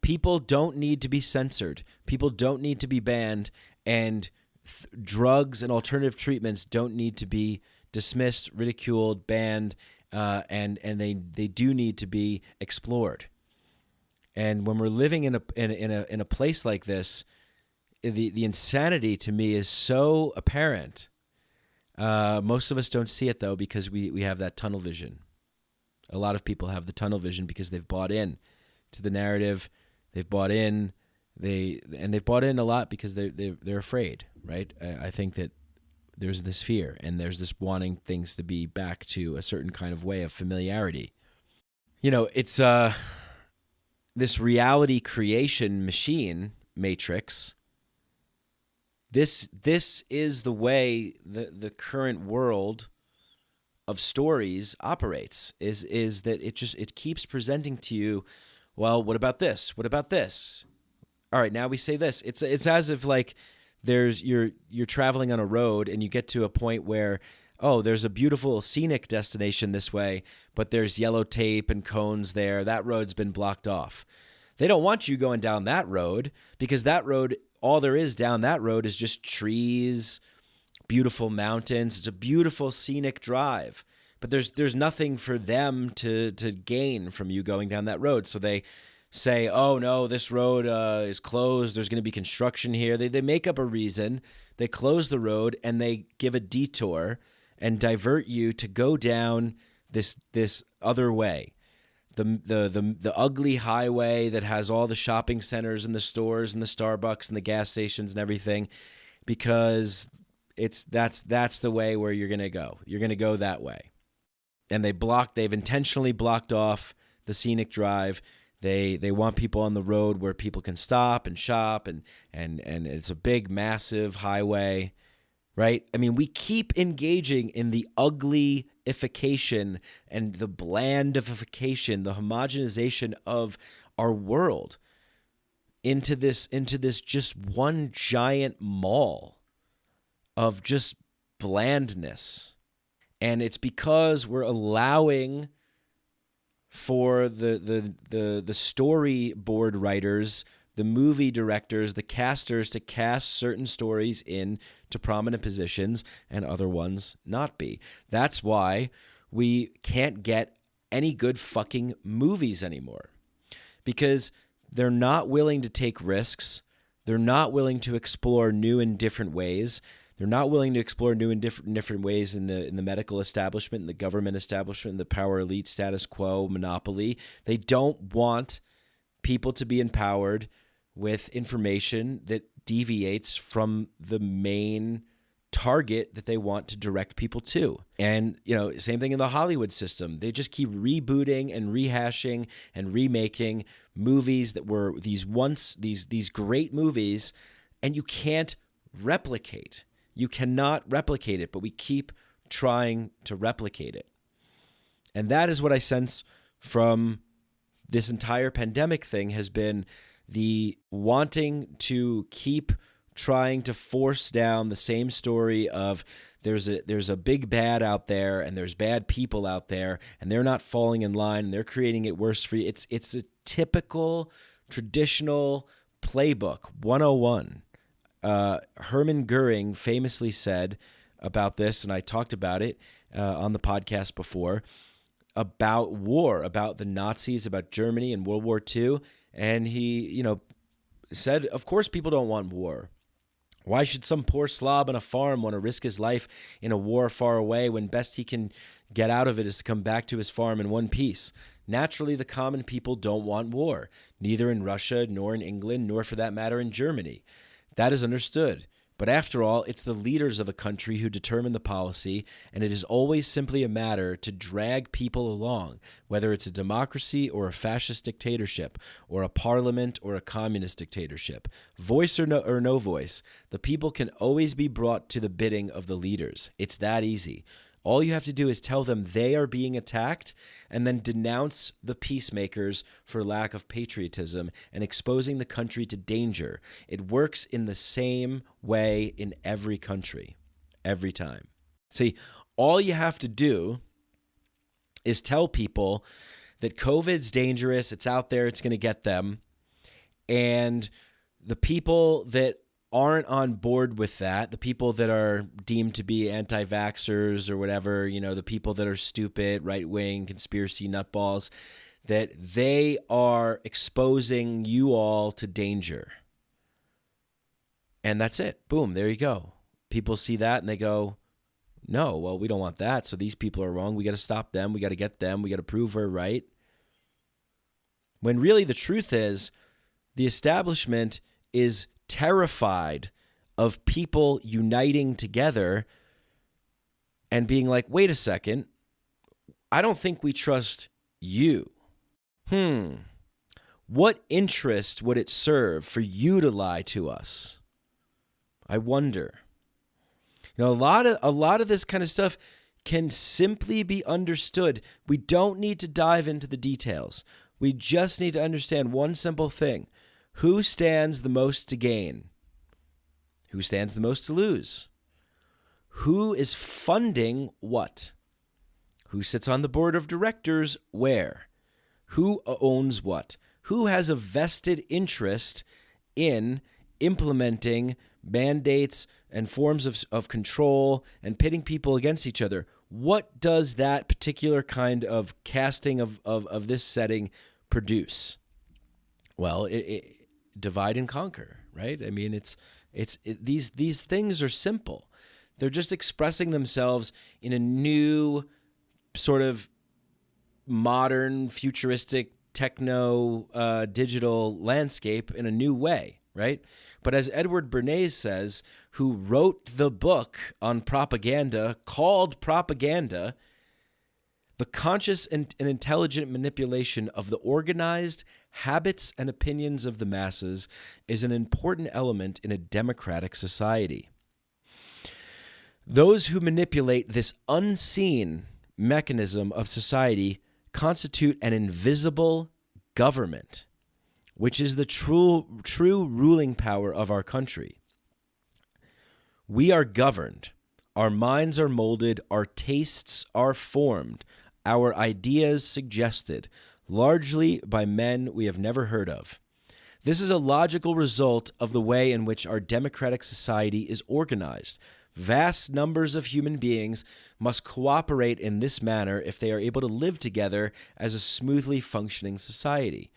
People don't need to be censored. People don't need to be banned, and drugs and alternative treatments don't need to be dismissed, ridiculed, banned, and they do need to be explored. And when we're living in a place like this, the insanity to me is so apparent. Most of us don't see it though, because we have that tunnel vision. A lot of people have the tunnel vision because they've bought in to the narrative. They've bought in. They've bought in a lot because they're afraid, right? I think that there's this fear and there's this wanting things to be back to a certain kind of way of familiarity. It's this reality creation machine matrix. This is the way the current world of stories operates, is that it keeps presenting to you, well, what about this? What about this? All right, now we say this. It's as if like you're traveling on a road and you get to a point where, oh, there's a beautiful scenic destination this way, but there's yellow tape and cones there. That road's been blocked off. They don't want you going down that road, because that road, all there is down that road is just trees, beautiful mountains. It's a beautiful scenic drive, but there's nothing for them to gain from you going down that road. So they say, oh no, this road is closed. There's going to be construction here. They make up a reason. They close the road and they give a detour and divert you to go down this other way. The ugly highway that has all the shopping centers and the stores and the Starbucks and the gas stations and everything, because that's the way where you're going to go. You're going to go that way. And they've intentionally blocked off the scenic drive. They want people on the road where people can stop and shop, and it's a big, massive highway, right? I mean, we keep engaging in the uglyification and the blandification, the homogenization of our world into this just one giant mall of just blandness. And it's because we're allowing for the storyboard writers, the movie directors, the casters to cast certain stories in to prominent positions and other ones not be. That's why we can't get any good fucking movies anymore, because they're not willing to take risks. They're not willing to explore new and different ways. They're not willing to explore new and different ways in the medical establishment, in the government establishment, in the power elite, status quo, monopoly. They don't want people to be empowered with information that deviates from the main target that they want to direct people to. And, same thing in the Hollywood system. They just keep rebooting and rehashing and remaking movies that were these great movies, and you can't replicate. You cannot replicate it, but we keep trying to replicate it. And that is what I sense from this entire pandemic thing, has been the wanting to keep trying to force down the same story of there's a big bad out there and there's bad people out there and they're not falling in line and they're creating it worse for you. It's a typical traditional playbook 101. Hermann Goering famously said about this, and I talked about it on the podcast before, about war, about the Nazis, about Germany and World War II. And he, said, of course people don't want war. Why should some poor slob on a farm want to risk his life in a war far away when best he can get out of it is to come back to his farm in one piece? Naturally, the common people don't want war, neither in Russia, nor in England, nor for that matter in Germany. That is understood. But after all, it's the leaders of a country who determine the policy, and it is always simply a matter to drag people along, whether it's a democracy or a fascist dictatorship, or a parliament or a communist dictatorship. Voice or no voice, the people can always be brought to the bidding of the leaders. It's that easy. All you have to do is tell them they are being attacked and then denounce the peacemakers for lack of patriotism and exposing the country to danger. It works in the same way in every country, every time. See, all you have to do is tell people that COVID's dangerous, it's out there, it's going to get them, and the people that aren't on board with that, the people that are deemed to be anti-vaxxers or whatever, the people that are stupid, right-wing, conspiracy nutballs, that they are exposing you all to danger. And that's it. Boom, there you go. People see that and they go, no, well, we don't want that. So these people are wrong. We got to stop them. We got to get them. We got to prove we're right. When really the truth is, the establishment is terrified of people uniting together and being like, wait a second, I don't think we trust you. What interest would it serve for you to lie to us? I wonder. A lot of this kind of stuff can simply be understood. We don't need to dive into the details. We just need to understand one simple thing. Who stands the most to gain? Who stands the most to lose? Who is funding what? Who sits on the board of directors where? Who owns what? Who has a vested interest in implementing mandates and forms of control and pitting people against each other? What does that particular kind of casting of this setting produce? Well, it divide and conquer, right? I mean, these things are simple. They're just expressing themselves in a new sort of modern, futuristic, techno, digital landscape in a new way, right? But as Edward Bernays says, who wrote the book on propaganda called Propaganda, the conscious and intelligent manipulation of the organized habits and opinions of the masses is an important element in a democratic society. Those who manipulate this unseen mechanism of society constitute an invisible government, which is the true ruling power of our country. We are governed. Our minds are molded. Our tastes are formed. Our ideas suggested, largely by men we have never heard of. This is a logical result of the way in which our democratic society is organized. Vast numbers of human beings must cooperate in this manner if they are able to live together as a smoothly functioning society.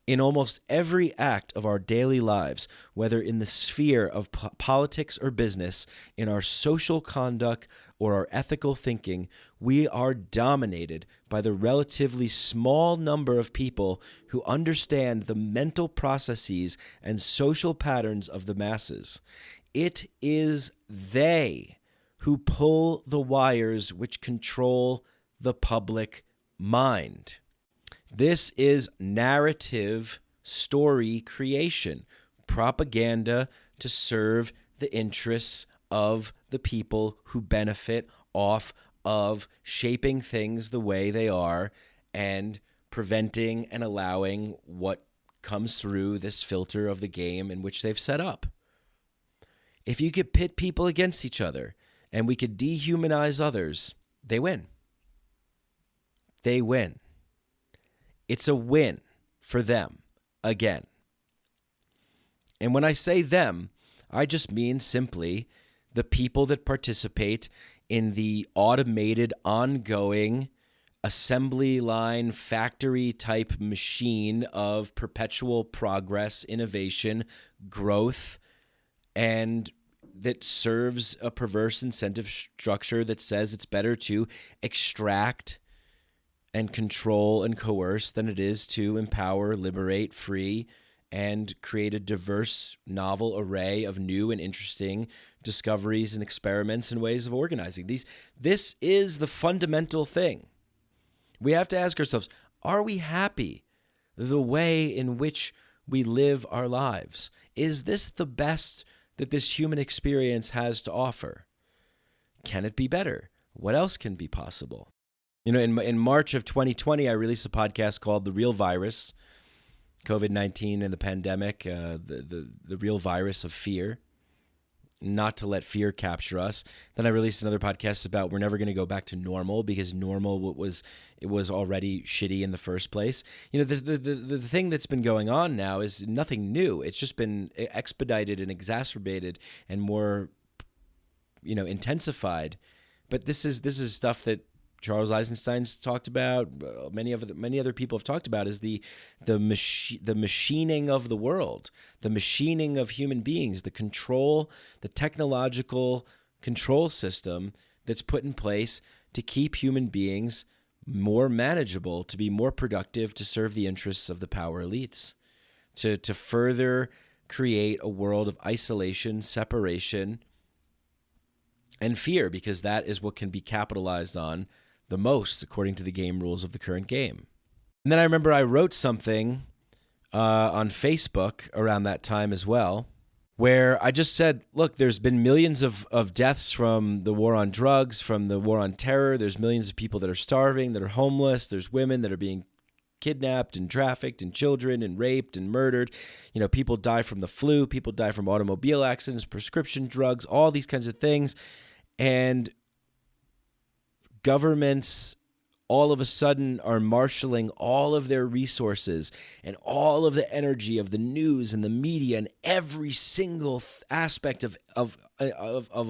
In almost every act of our daily lives, whether in the sphere of politics or business, in our social conduct or our ethical thinking, we are dominated by the relatively small number of people who understand the mental processes and social patterns of the masses. It is they who pull the wires which control the public mind. This is narrative story creation, propaganda to serve the interests of the people who benefit off of shaping things the way they are and preventing and allowing what comes through this filter of the game in which they've set up. If you could pit people against each other and we could dehumanize others, they win. They win. It's a win for them, again. And when I say them, I just mean simply the people that participate in the automated, ongoing, assembly line, factory-type machine of perpetual progress, innovation, growth, and that serves a perverse incentive structure that says it's better to extract and control and coerce than it is to empower, liberate, free, and create a diverse, novel array of new and interesting discoveries and experiments and ways of organizing. This is the fundamental thing. We have to ask ourselves, are we happy the way in which we live our lives? Is this the best that this human experience has to offer? Can it be better? What else can be possible? In March of 2020, I released a podcast called The Real Virus, COVID-19 and the pandemic, the real virus of fear, not to let fear capture us. Then I released another podcast about we're never going to go back to normal because normal was already shitty in the first place. The thing that's been going on now is nothing new. It's just been expedited and exacerbated and more, intensified. But this is stuff that Charles Eisenstein's talked about, many other people have talked about, is the machining of the world, the machining of human beings, the technological control system that's put in place to keep human beings more manageable, to be more productive, to serve the interests of the power elites, to further create a world of isolation, separation, and fear, because that is what can be capitalized on the most, according to the game rules of the current game. And then I remember I wrote something on Facebook around that time as well, where I just said, look, there's been millions of deaths from the war on drugs, from the war on terror. There's millions of people that are starving, that are homeless. There's women that are being kidnapped and trafficked, and children and raped and murdered. People die from the flu. People die from automobile accidents, prescription drugs, all these kinds of things. And governments all of a sudden are marshaling all of their resources and all of the energy of the news and the media, and every single aspect of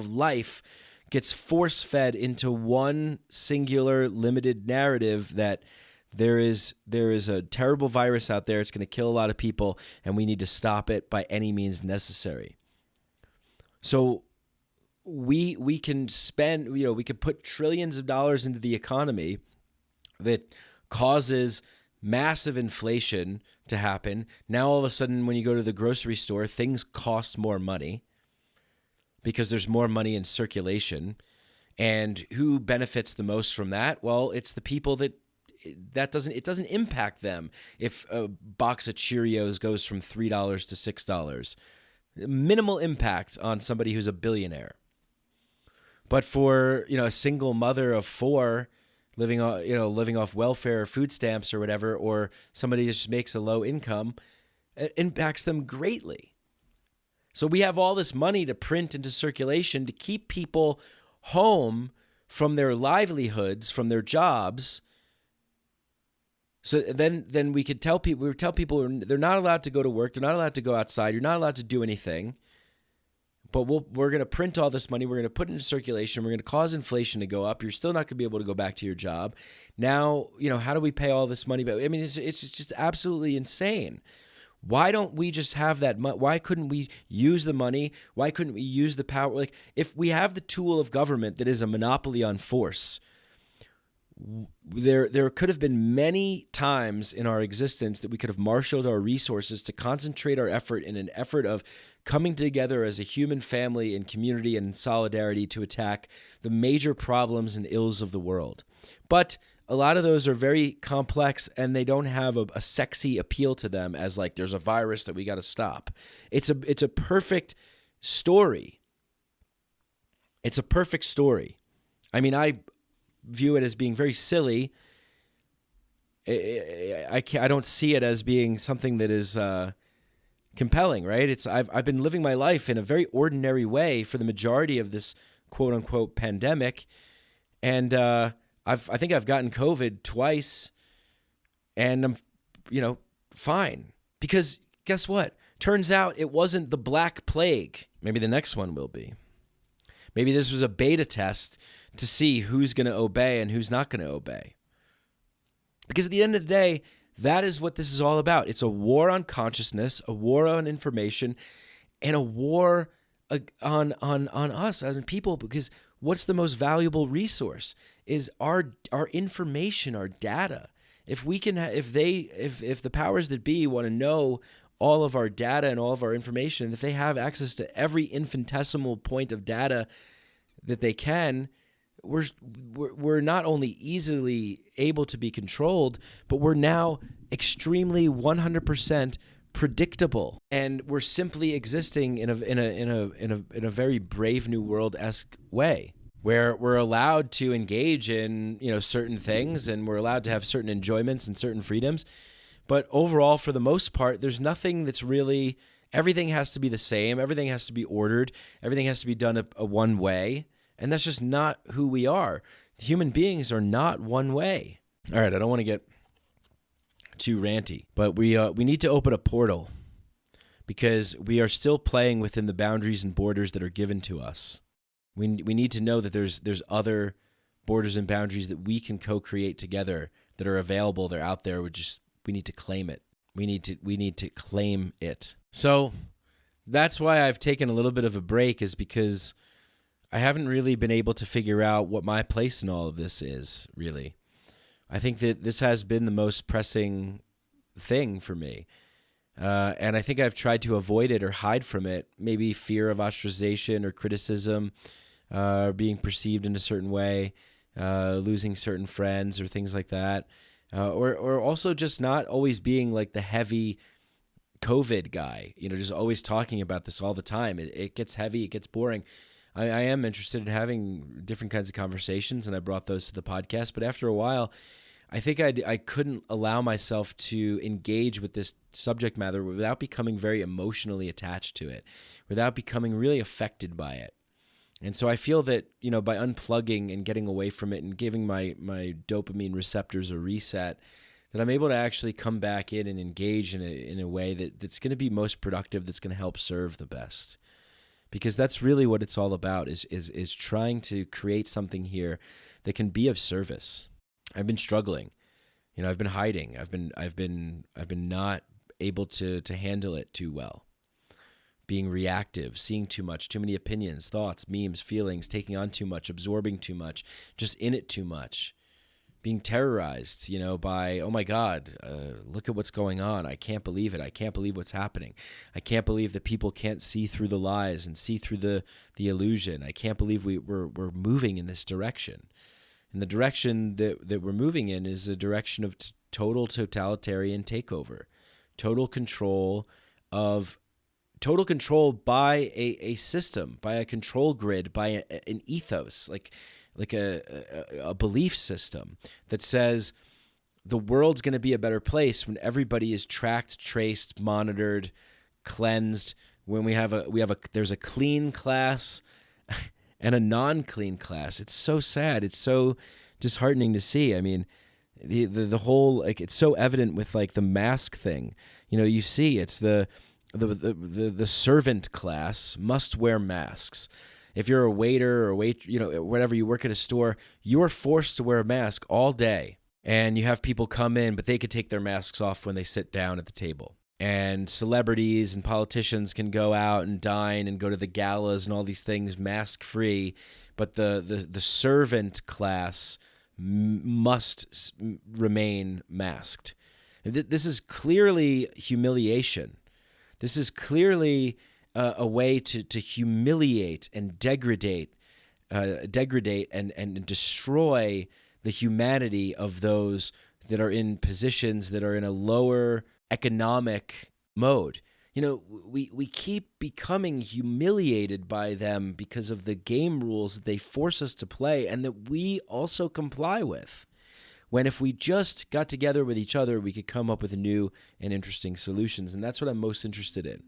life gets force-fed into one singular limited narrative that there is a terrible virus out there. It's going to kill a lot of people, and we need to stop it by any means necessary. So we can spend, we could put trillions of dollars into the economy that causes massive inflation to happen. Now, all of a sudden, when you go to the grocery store, things cost more money because there's more money in circulation. And who benefits the most from that? Well, it's the people that doesn't impact them if a box of Cheerios goes from $3 to $6. Minimal impact on somebody who's a billionaire. But for, a single mother of 4 living off welfare or food stamps or whatever, or somebody that just makes a low income, it impacts them greatly. So we have all this money to print into circulation to keep people home from their livelihoods, from their jobs. So then we would tell people they're not allowed to go to work, they're not allowed to go outside, you're not allowed to do anything. But we're going to print all this money. We're going to put it into circulation. We're going to cause inflation to go up. You're still not going to be able to go back to your job. Now, how do we pay all this money back? I mean, it's just absolutely insane. Why don't we just have that money? Why couldn't we use the money? Why couldn't we use the power? Like, if we have the tool of government that is a monopoly on force, there could have been many times in our existence that we could have marshaled our resources to concentrate our effort in an effort of coming together as a human family and community and solidarity to attack the major problems and ills of the world. But a lot of those are very complex, and they don't have a sexy appeal to them as like there's a virus that we got to stop. It's a perfect story. It's a perfect story. I mean, I view it as being very silly. I don't see it as being something that is compelling, right? I've been living my life in a very ordinary way for the majority of this quote unquote pandemic, and I think I've gotten COVID twice, and I'm fine, because guess what? Turns out it wasn't the Black Plague. Maybe the next one will be. Maybe this was a beta test to see who's going to obey and who's not going to obey. Because at the end of the day, that is what this is all about. It's a war on consciousness, a war on information, and a war on us as people, because what's the most valuable resource is our information, our data. If we can, if the powers that be want to know all of our data and all of our information, if they have access to every infinitesimal point of data that they can, we're not only easily able to be controlled, but we're now extremely 100% predictable, and we're simply existing in a very Brave New World-esque way, where we're allowed to engage in certain things, and we're allowed to have certain enjoyments and certain freedoms. But overall, for the most part, there's nothing that's really, everything has to be the same. Everything has to be ordered. Everything has to be done a one way. And that's just not who we are. Human beings are not one way. All right, I don't want to get too ranty, but we need to open a portal, because we are still playing within the boundaries and borders that are given to us. We need to know that there's other borders and boundaries that we can co-create together that are available. They're out there. We need to claim it. We need to claim it. So that's why I've taken a little bit of a break, is because I haven't really been able to figure out what my place in all of this is, really. I think that this has been the most pressing thing for me. And I think I've tried to avoid it or hide from it, maybe fear of ostracization or criticism, being perceived in a certain way, losing certain friends or things like that. Or also just not always being like the heavy COVID guy, just always talking about this all the time. It gets heavy, it gets boring. I am interested in having different kinds of conversations, and I brought those to the podcast. But after a while, I think I couldn't allow myself to engage with this subject matter without becoming very emotionally attached to it, without becoming really affected by it. And so I feel that, by unplugging and getting away from it and giving my dopamine receptors a reset, that I'm able to actually come back in and engage in a way that's going to be most productive, that's going to help serve the best. Because that's really what it's all about, is trying to create something here that can be of service. I've been struggling. I've been hiding. I've been not able to handle it too well. Being reactive, seeing too much, too many opinions, thoughts, memes, feelings, taking on too much, absorbing too much, just in it too much. Being terrorized, by, oh my God, look at what's going on. I can't believe it. I can't believe what's happening. I can't believe that people can't see through the lies and see through the illusion. I can't believe we're moving in this direction. And the direction that we're moving in is a direction of total totalitarian takeover, total control by a system, by a control grid, by an ethos, like a belief system that says the world's going to be a better place when everybody is tracked, traced, monitored, cleansed. When there's a clean class and a non-clean class. It's so sad. It's so disheartening to see. I mean, the whole, it's so evident with the mask thing. You see it's the servant class must wear masks. If you're a waiter or whatever, you work at a store, you're forced to wear a mask all day. And you have people come in, but they could take their masks off when they sit down at the table. And celebrities and politicians can go out and dine and go to the galas and all these things mask-free, but the servant class must remain masked. This is clearly humiliation. This is clearly a way to humiliate and degrade and destroy the humanity of those that are in positions that are in a lower economic mode. We keep becoming humiliated by them because of the game rules that they force us to play and that we also comply with. When if we just got together with each other, we could come up with new and interesting solutions. And that's what I'm most interested in.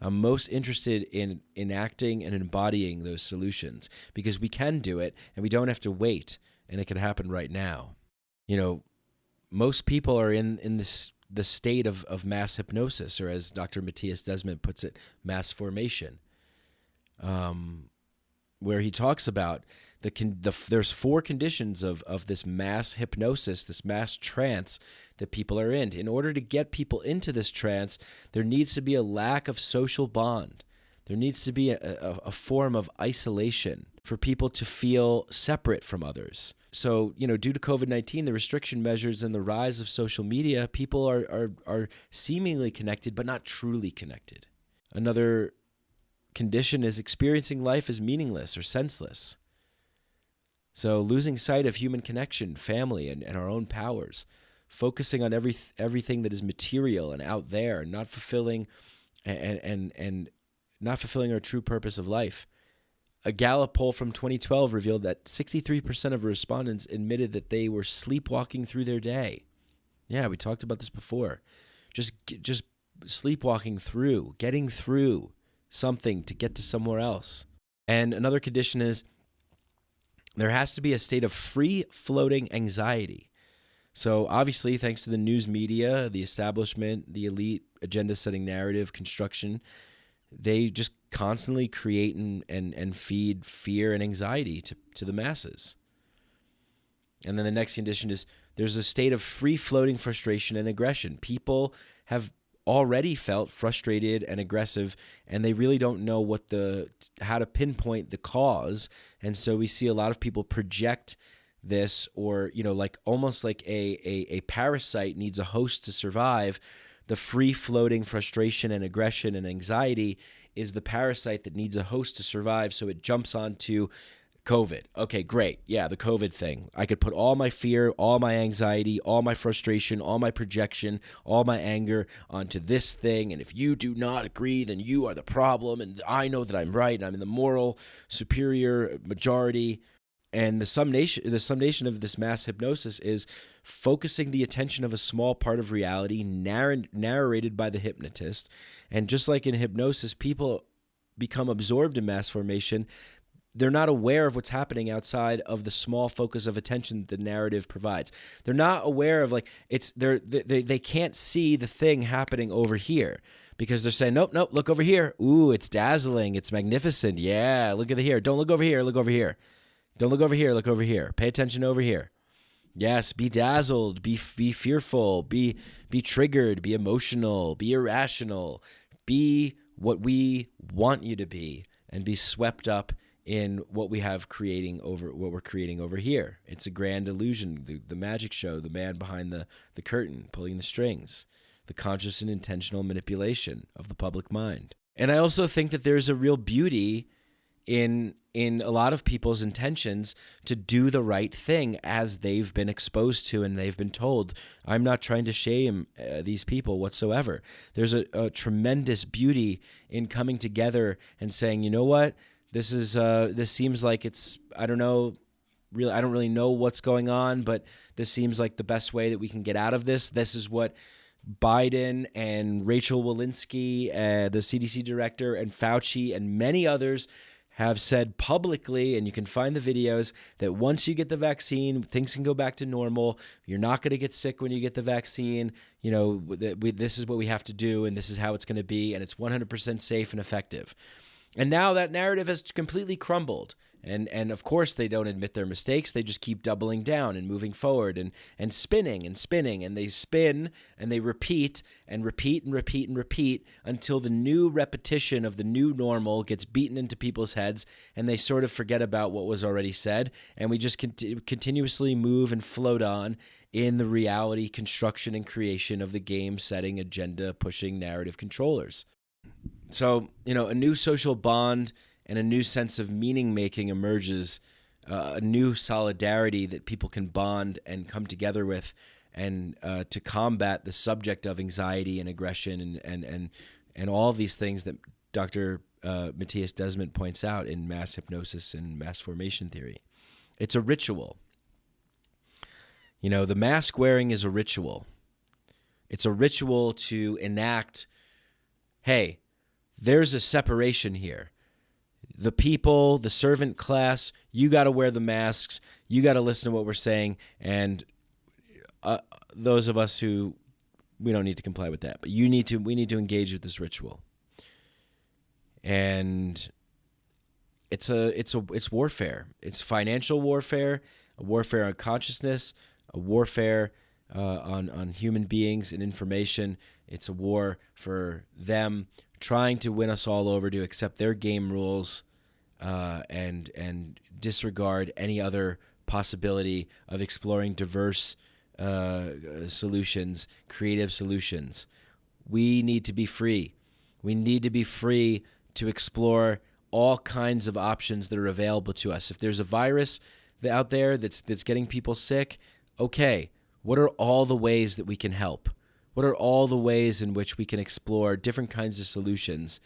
I'm most interested in enacting and embodying those solutions because we can do it and we don't have to wait, and it can happen right now. Most people are in the state of mass hypnosis, or as Dr. Matthias Desmond puts it, mass formation, where he talks about there's 4 conditions of this mass hypnosis, this mass trance that people are in. In order to get people into this trance, there needs to be a lack of social bond. There needs to be a form of isolation for people to feel separate from others. So, due to COVID-19, the restriction measures and the rise of social media, people are seemingly connected, but not truly connected. Another condition is experiencing life as meaningless or senseless. So losing sight of human connection, family, and our own powers, focusing on everything that is material and out there, and not fulfilling and not fulfilling our true purpose of life. A Gallup poll from 2012 revealed that 63% of respondents admitted that they were sleepwalking through their day. Yeah, we talked about this before. Just sleepwalking through, getting through something to get to somewhere else. And another condition is there has to be a state of free-floating anxiety. So obviously, thanks to the news media, the establishment, the elite agenda-setting narrative construction, they just constantly create and feed fear and anxiety to the masses. And then the next condition is there's a state of free-floating frustration and aggression. People have already felt frustrated and aggressive, and they really don't know how to pinpoint the cause. And so we see a lot of people project this, or like almost like a parasite needs a host to survive. The free-floating frustration and aggression and anxiety is the parasite that needs a host to survive, so it jumps onto COVID. Okay, great. Yeah, the COVID thing. I could put all my fear, all my anxiety, all my frustration, all my projection, all my anger onto this thing, and if you do not agree, then you are the problem, and I know that I'm right, and I'm in the moral superior majority. And the summation of this mass hypnosis is focusing the attention of a small part of reality narrated by the hypnotist. And just like in hypnosis, people become absorbed in mass formation. They're not aware of what's happening outside of the small focus of attention that the narrative provides. They're not aware of they can't see the thing happening over here because they're saying, nope, look over here. Ooh, it's dazzling. It's magnificent. Yeah, look at it here. Don't look over here. Look over here. Don't look over here. Look over here. Pay attention over here. Yes, be dazzled, be fearful, be triggered, be emotional, be irrational, be what we want you to be, and be swept up in what we're creating over here. It's a grand illusion, the magic show, the man behind the curtain pulling the strings, the conscious and intentional manipulation of the public mind. And I also think that there's a real beauty in a lot of people's intentions to do the right thing as they've been exposed to and they've been told. I'm not trying to shame these people whatsoever. There's a tremendous beauty in coming together and saying, you know what, this seems like it's, I don't really know what's going on, but this seems like the best way that we can get out of this. This is what Biden and Rachel Walensky, the CDC director, and Fauci and many others have said publicly, and you can find the videos, that once you get the vaccine, things can go back to normal. You're not going to get sick when you get the vaccine. This is what we have to do, and this is how it's going to be, and it's 100% safe and effective. And now that narrative has completely crumbled. And of course, they don't admit their mistakes. They just keep doubling down and moving forward and spinning and spinning. And they spin and they repeat and repeat and repeat and repeat until the new repetition of the new normal gets beaten into people's heads and they sort of forget about what was already said. And we just continuously move and float on in the reality construction and creation of the game-setting, agenda-pushing narrative controllers. So, a new social bond and a new sense of meaning-making emerges, a new solidarity that people can bond and come together with, and to combat the subject of anxiety and aggression and all these things that Dr. Matthias Desmond points out in mass hypnosis and mass formation theory. It's a ritual. The mask wearing is a ritual. It's a ritual to enact, hey, there's a separation here. The people, the servant class, you got to wear the masks. You got to listen to what we're saying. And those of us who, we don't need to comply with that. But we need to engage with this ritual. And it's warfare. It's financial warfare, a warfare on consciousness, a warfare on human beings and information. It's a war for them trying to win us all over to accept their game rules and disregard any other possibility of exploring diverse solutions, creative solutions. We need to be free. We need to be free to explore all kinds of options that are available to us. If there's a virus out there that's getting people sick, okay, what are all the ways that we can help? What are all the ways in which we can explore different kinds of solutions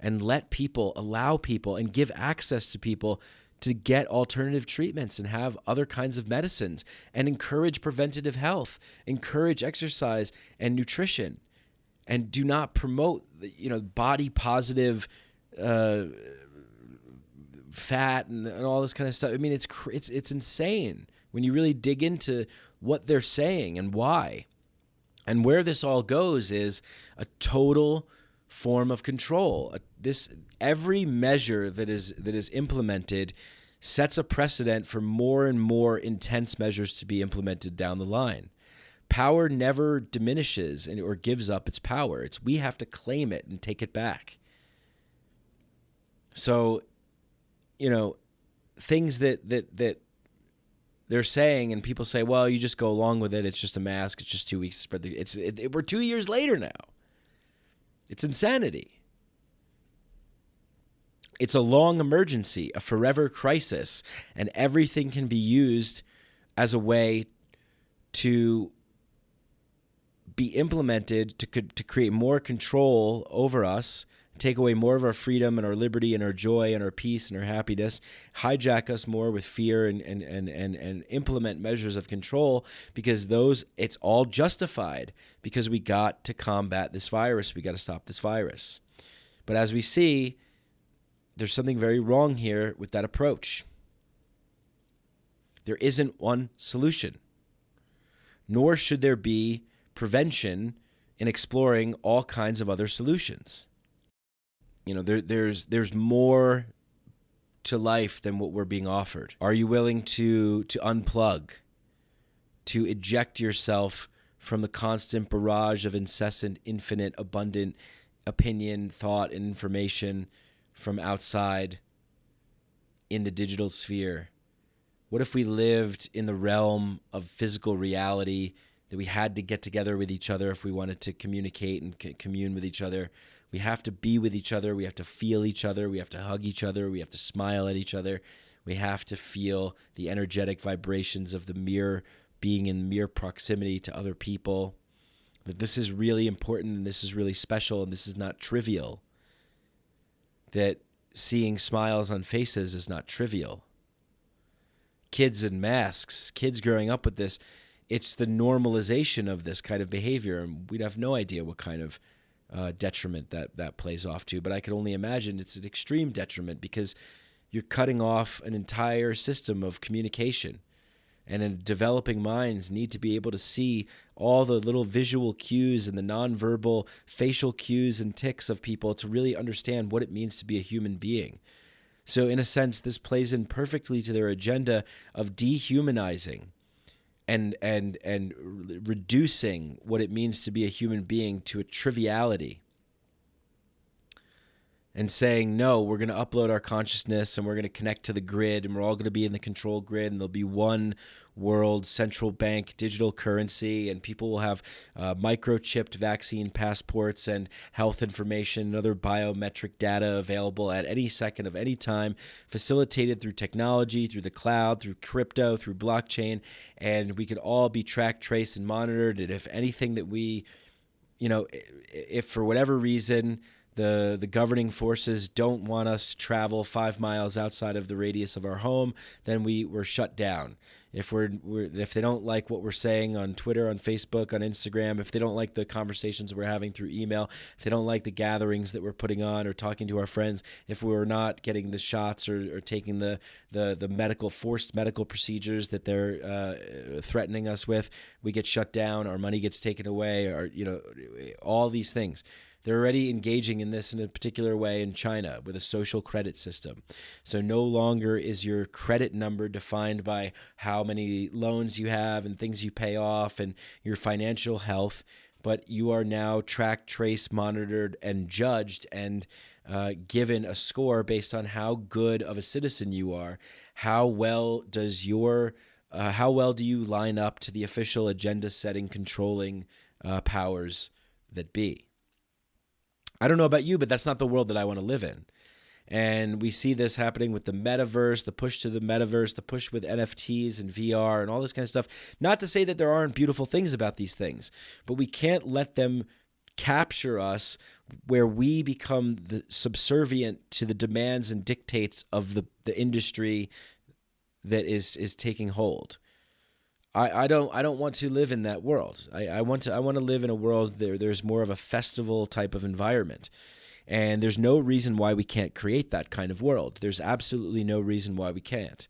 and allow people, and give access to people to get alternative treatments and have other kinds of medicines, and encourage preventative health, encourage exercise and nutrition, and do not promote, body positive fat and all this kind of stuff. I mean, it's insane when you really dig into what they're saying and why. And where this all goes is a total form of control. Every measure that is implemented sets a precedent for more and more intense measures to be implemented down the line. Power never diminishes or gives up its power. We have to claim it and take it back. So, things that they're saying, and people say, well, you just go along with it. It's just a mask. It's just 2 weeks to spread we're 2 years later now. It's insanity. It's a long emergency, a forever crisis, and everything can be used as a way to be implemented to create more control over us, take away more of our freedom and our liberty and our joy and our peace and our happiness, hijack us more with fear and implement measures of control, because it's all justified because we got to combat this virus. We got to stop this virus. But as we see, there's something very wrong here with that approach. There isn't one solution, nor should there be prevention in exploring all kinds of other solutions. There's more to life than what we're being offered. Are you willing to unplug, to eject yourself from the constant barrage of incessant, infinite, abundant opinion, thought, and information from outside in the digital sphere? What if we lived in the realm of physical reality, that we had to get together with each other if we wanted to communicate and commune with each other? We have to be with each other. We have to feel each other. We have to hug each other. We have to smile at each other. We have to feel the energetic vibrations of being in mere proximity to other people. That this is really important, and this is really special, and this is not trivial. That seeing smiles on faces is not trivial. Kids in masks, kids growing up with this, it's the normalization of this kind of behavior, and we'd have no idea what kind of detriment that plays off to. But I could only imagine it's an extreme detriment, because you're cutting off an entire system of communication. And in developing minds need to be able to see all the little visual cues and the nonverbal facial cues and tics of people to really understand what it means to be a human being. So in a sense, this plays in perfectly to their agenda of dehumanizing and reducing what it means to be a human being to a triviality, and saying, no, we're going to upload our consciousness and we're going to connect to the grid, and we're all going to be in the control grid, and there'll be one world central bank digital currency, and people will have microchipped vaccine passports and health information and other biometric data available at any second of any time, facilitated through technology, through the cloud, through crypto, through blockchain, and we could all be tracked, traced, and monitored. And if anything that if for whatever reason the governing forces don't want us to travel 5 miles outside of the radius of our home, then we're shut down. If they don't like what we're saying on Twitter, on Facebook, on Instagram, if they don't like the conversations we're having through email, if they don't like the gatherings that we're putting on or talking to our friends, if we're not getting the shots or taking the forced medical procedures that they're threatening us with, we get shut down, our money gets taken away, or all these things. They're already engaging in this in a particular way in China with a social credit system. So no longer is your credit number defined by how many loans you have and things you pay off and your financial health, but you are now tracked, traced, monitored, and judged and given a score based on how good of a citizen you are. How well do you line up to the official agenda setting, controlling powers that be? I don't know about you, but that's not the world that I want to live in. And we see this happening with the metaverse, the push to the metaverse, the push with NFTs and VR and all this kind of stuff. Not to say that there aren't beautiful things about these things, but we can't let them capture us where we become subservient to the demands and dictates of the industry that is taking hold. I don't want to live in that world. I want to live in a world there's more of a festival type of environment. And there's no reason why we can't create that kind of world. There's absolutely no reason why we can't.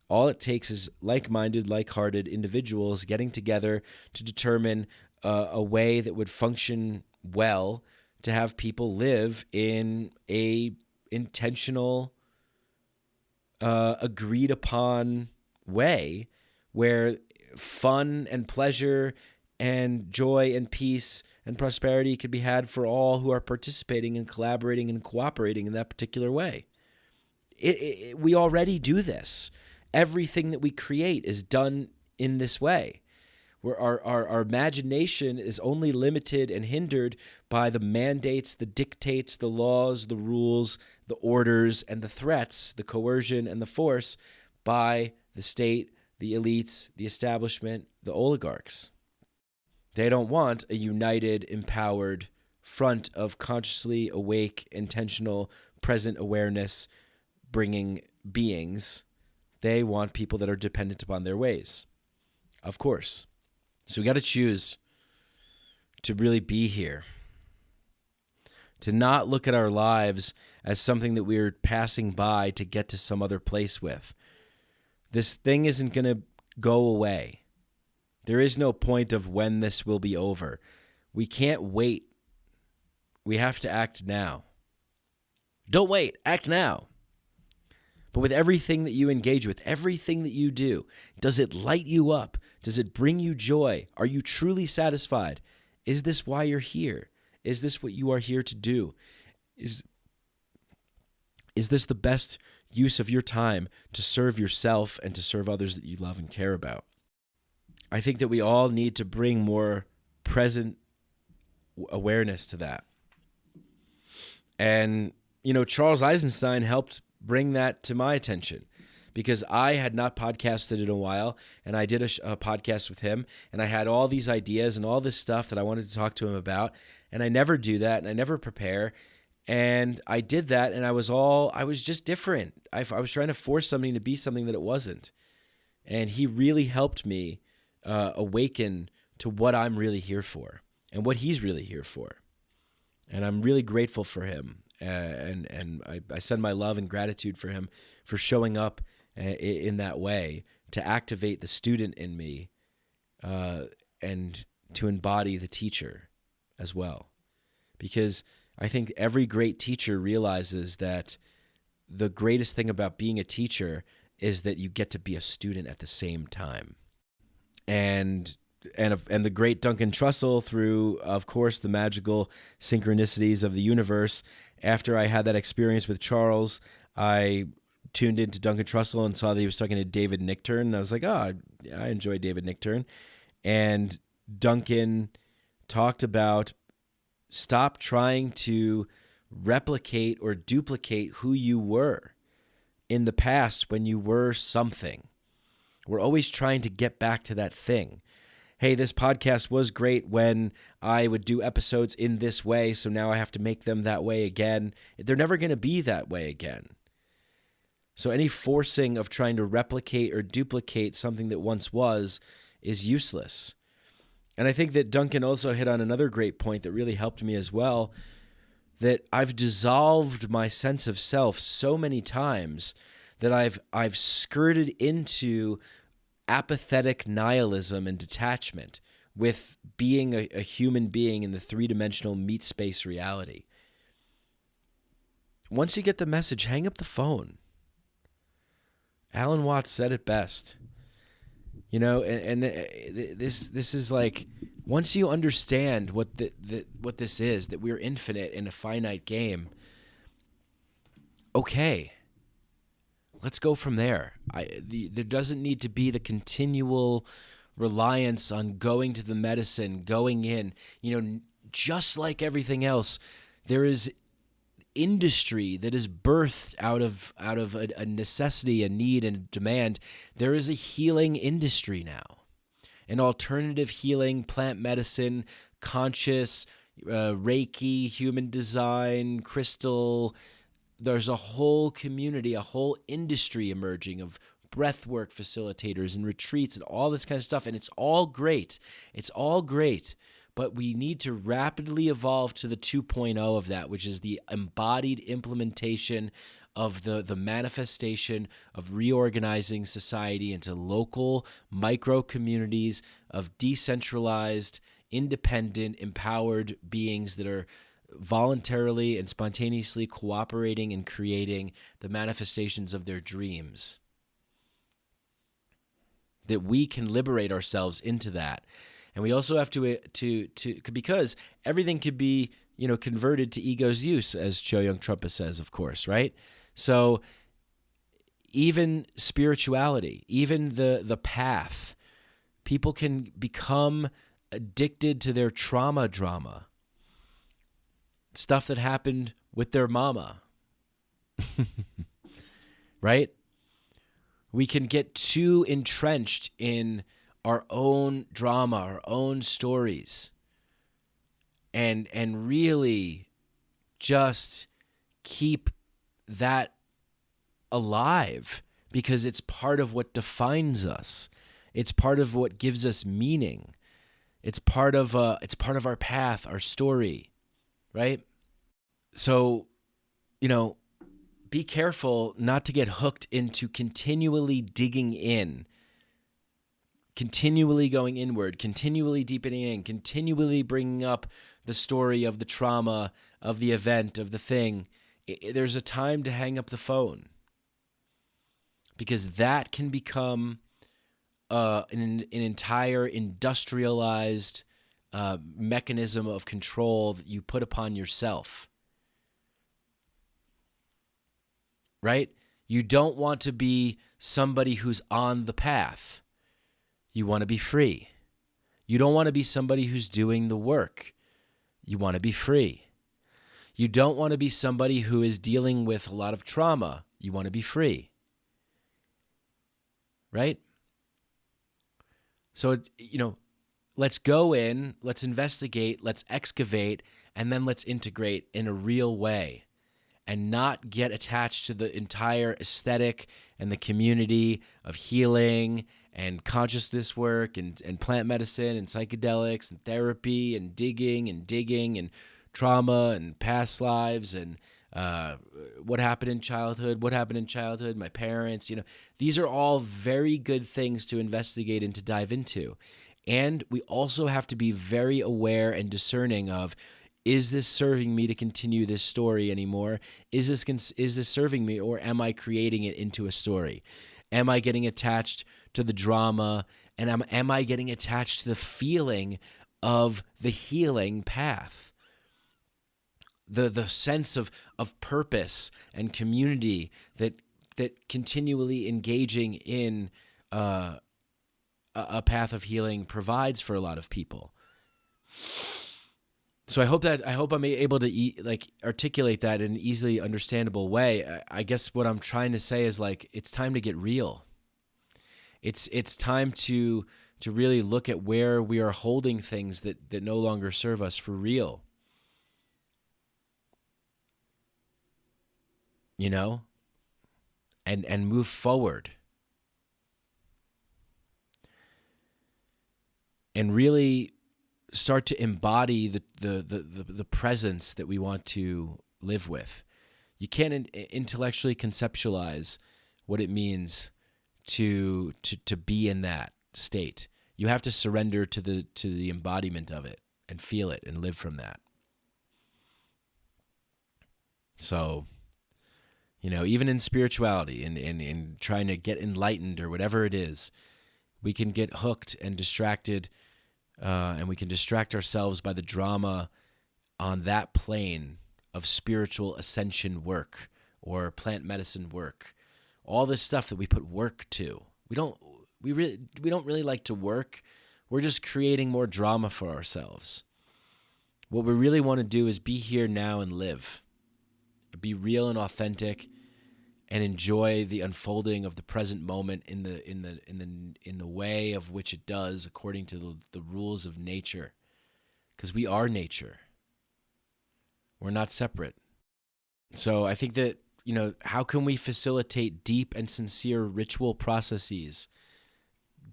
All it takes is like-minded, like-hearted individuals getting together to determine a way that would function well to have people live in a intentional, agreed upon way where fun and pleasure and joy and peace and prosperity could be had for all who are participating and collaborating and cooperating in that particular way. We already do this. Everything that we create is done in this way, where our imagination is only limited and hindered by the mandates, the dictates, the laws, the rules, the orders, and the threats, the coercion and the force by the state, the elites, the establishment, the oligarchs. They don't want a united, empowered front of consciously awake, intentional, present awareness bringing beings. They want people that are dependent upon their ways, of course. So we got to choose to really be here, to not look at our lives as something that we're passing by to get to some other place with. This thing isn't going to go away. There is no point of when this will be over. We can't wait. We have to act now. Don't wait. Act now. But with everything that you engage with, everything that you do, does it light you up? Does it bring you joy? Are you truly satisfied? Is this why you're here? Is this what you are here to do? Is this the best use of your time to serve yourself and to serve others that you love and care about? I think that we all need to bring more present awareness to that. And, Charles Eisenstein helped bring that to my attention because I had not podcasted in a while, and I did a podcast with him, and I had all these ideas and all this stuff that I wanted to talk to him about, and I never do that, and I never prepare. And I did that, and I was just different. I was trying to force something to be something that it wasn't. And he really helped me awaken to what I'm really here for and what he's really here for. And I'm really grateful for him. And I send my love and gratitude for him for showing up in that way to activate the student in me and to embody the teacher as well. Because I think every great teacher realizes that the greatest thing about being a teacher is that you get to be a student at the same time. And the great Duncan Trussell, through, of course, the magical synchronicities of the universe. After I had that experience with Charles, I tuned into Duncan Trussell and saw that he was talking to David Nichtern. And I was like, I enjoy David Nichtern. And Duncan talked about stop trying to replicate or duplicate who you were in the past when you were something. We're always trying to get back to that thing. Hey, this podcast was great when I would do episodes in this way, so now I have to make them that way again. They're never going to be that way again. So any forcing of trying to replicate or duplicate something that once was is useless. And I think that Duncan also hit on another great point that really helped me as well, that I've dissolved my sense of self so many times that I've skirted into apathetic nihilism and detachment with being a human being in the three-dimensional meat space reality. Once you get the message, hang up the phone. Alan Watts said it best. And this is like Once you understand what what this is, that we're infinite in a finite game, okay, let's go from there. There doesn't need to be the continual reliance on going to the medicine, going in. Just like everything else, there is industry that is birthed out of a necessity, a need, and a demand. There is a healing industry now, an alternative healing, plant medicine, conscious, Reiki, human design, crystal. There's a whole community, a whole industry emerging of breathwork facilitators and retreats and all this kind of stuff. And it's all great. It's all great. But we need to rapidly evolve to the 2.0 of that, which is the embodied implementation of the manifestation of reorganizing society into local micro communities of decentralized, independent, empowered beings that are voluntarily and spontaneously cooperating and creating the manifestations of their dreams. That we can liberate ourselves into that. And we also have to because everything could be, converted to ego's use, as Cho Young Trungpa says, of course, right? So even spirituality, even the path, people can become addicted to their trauma drama, stuff that happened with their mama, right? We can get too entrenched in our own drama, our own stories, and really just keep that alive, because it's part of what defines us. It's part of what gives us meaning. It's part of our path, our story, right? So, be careful not to get hooked into continually digging in, continually going inward, continually deepening in, continually bringing up the story of the trauma, of the event, of the thing. There's a time to hang up the phone, because that can become an entire industrialized mechanism of control that you put upon yourself. Right? You don't want to be somebody who's on the path. You want to be free. You don't want to be somebody who's doing the work. You want to be free. You don't want to be somebody who is dealing with a lot of trauma. You want to be free. Right? So, let's go in, let's investigate, let's excavate, and then let's integrate in a real way, and not get attached to the entire aesthetic and the community of healing and consciousness work and plant medicine and psychedelics and therapy and digging and trauma and past lives and what happened in childhood, my parents. These are all very good things to investigate and to dive into. And we also have to be very aware and discerning of, is this serving me to continue this story anymore? Is this serving me, or am I creating it into a story? Am I getting attached to the drama, and am I getting attached to the feeling of the healing path? The sense of purpose and community that continually engaging in a path of healing provides for a lot of people. So I hope I'm able to articulate that in an easily understandable way. I guess what I'm trying to say is, it's time to get real. It's time to really look at where we are holding things that no longer serve us for real. And move forward. And really start to embody the presence that we want to live with. You can't intellectually conceptualize what it means to be in that state. You have to surrender to the embodiment of it and feel it and live from that. So, even in spirituality and in trying to get enlightened or whatever it is, we can get hooked and distracted and we can distract ourselves by the drama on that plane of spiritual ascension work or plant medicine work. All this stuff that we put work to. We don't really like to work. We're just creating more drama for ourselves. What we really want to do is be here now and live. Be real and authentic, and enjoy the unfolding of the present moment in the way of which it does according to the rules of nature. Because we are nature. We're not separate. So I think that, how can we facilitate deep and sincere ritual processes,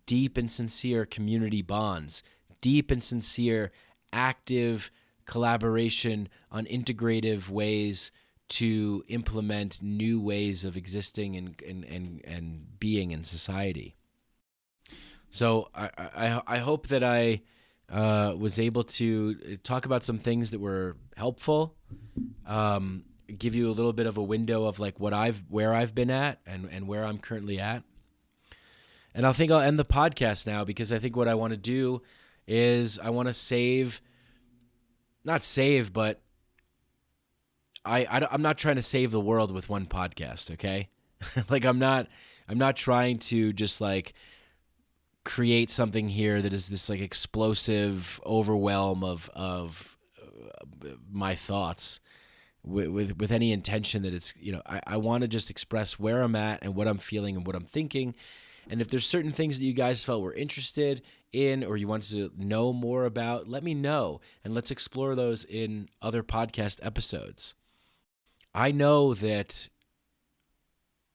deep and sincere community bonds, deep and sincere active collaboration on integrative ways to implement new ways of existing and being in society. So I hope that I was able to talk about some things that were helpful, give you a little bit of a window of like where I've been at and where I'm currently at. And I think I'll end the podcast now, because I think what I want to do is I want to but I'm not trying to save the world with one podcast, okay? Like I'm not trying to just like create something here that is this like explosive overwhelm of my thoughts with any intention that it's, I want to just express where I'm at and what I'm feeling and what I'm thinking. And if there's certain things that you guys felt were interested in or you wanted to know more about, let me know, and let's explore those in other podcast episodes. I know that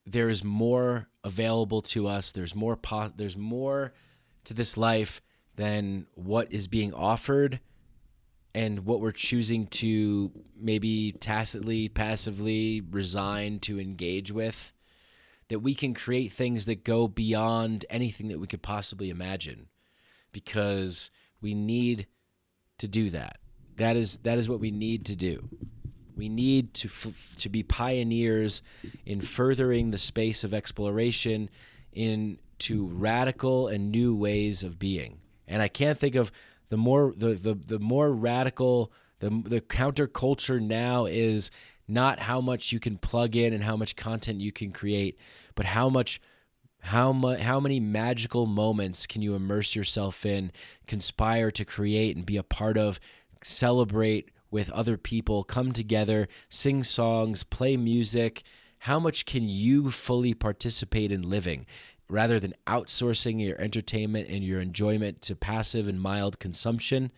there is more available to us. There's more to this life than what is being offered and what we're choosing to maybe tacitly, passively resign to engage with. That we can create things that go beyond anything that we could possibly imagine, because we need to do that. That is what we need to do. We need to be pioneers in furthering the space of exploration into radical and new ways of being. And I can't think of the more radical, the counterculture now is not how much you can plug in and how much content you can create, but how many magical moments can you immerse yourself in, conspire to create and be a part of, celebrate with other people, come together, sing songs, play music. How much can you fully participate in living rather than outsourcing your entertainment and your enjoyment to passive and mild consumption?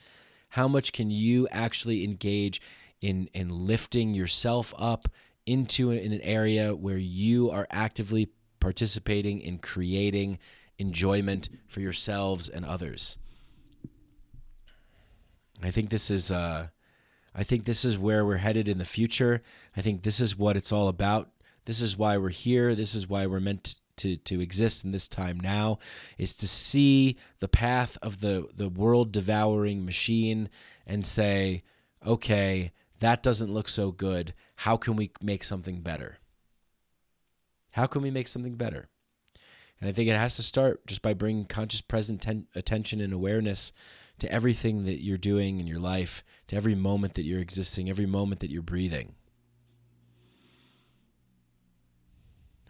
How much can you actually engage in lifting yourself up into an area where you are actively participating in creating enjoyment for yourselves and others? I think this is where we're headed in the future. I think this is what it's all about. This is why we're here. This is why we're meant to exist in this time now, is to see the path of the world-devouring machine and say, okay, that doesn't look so good. How can we make something better? How can we make something better? And I think it has to start just by bringing conscious present attention and awareness to everything that you're doing in your life, to every moment that you're existing, every moment that you're breathing.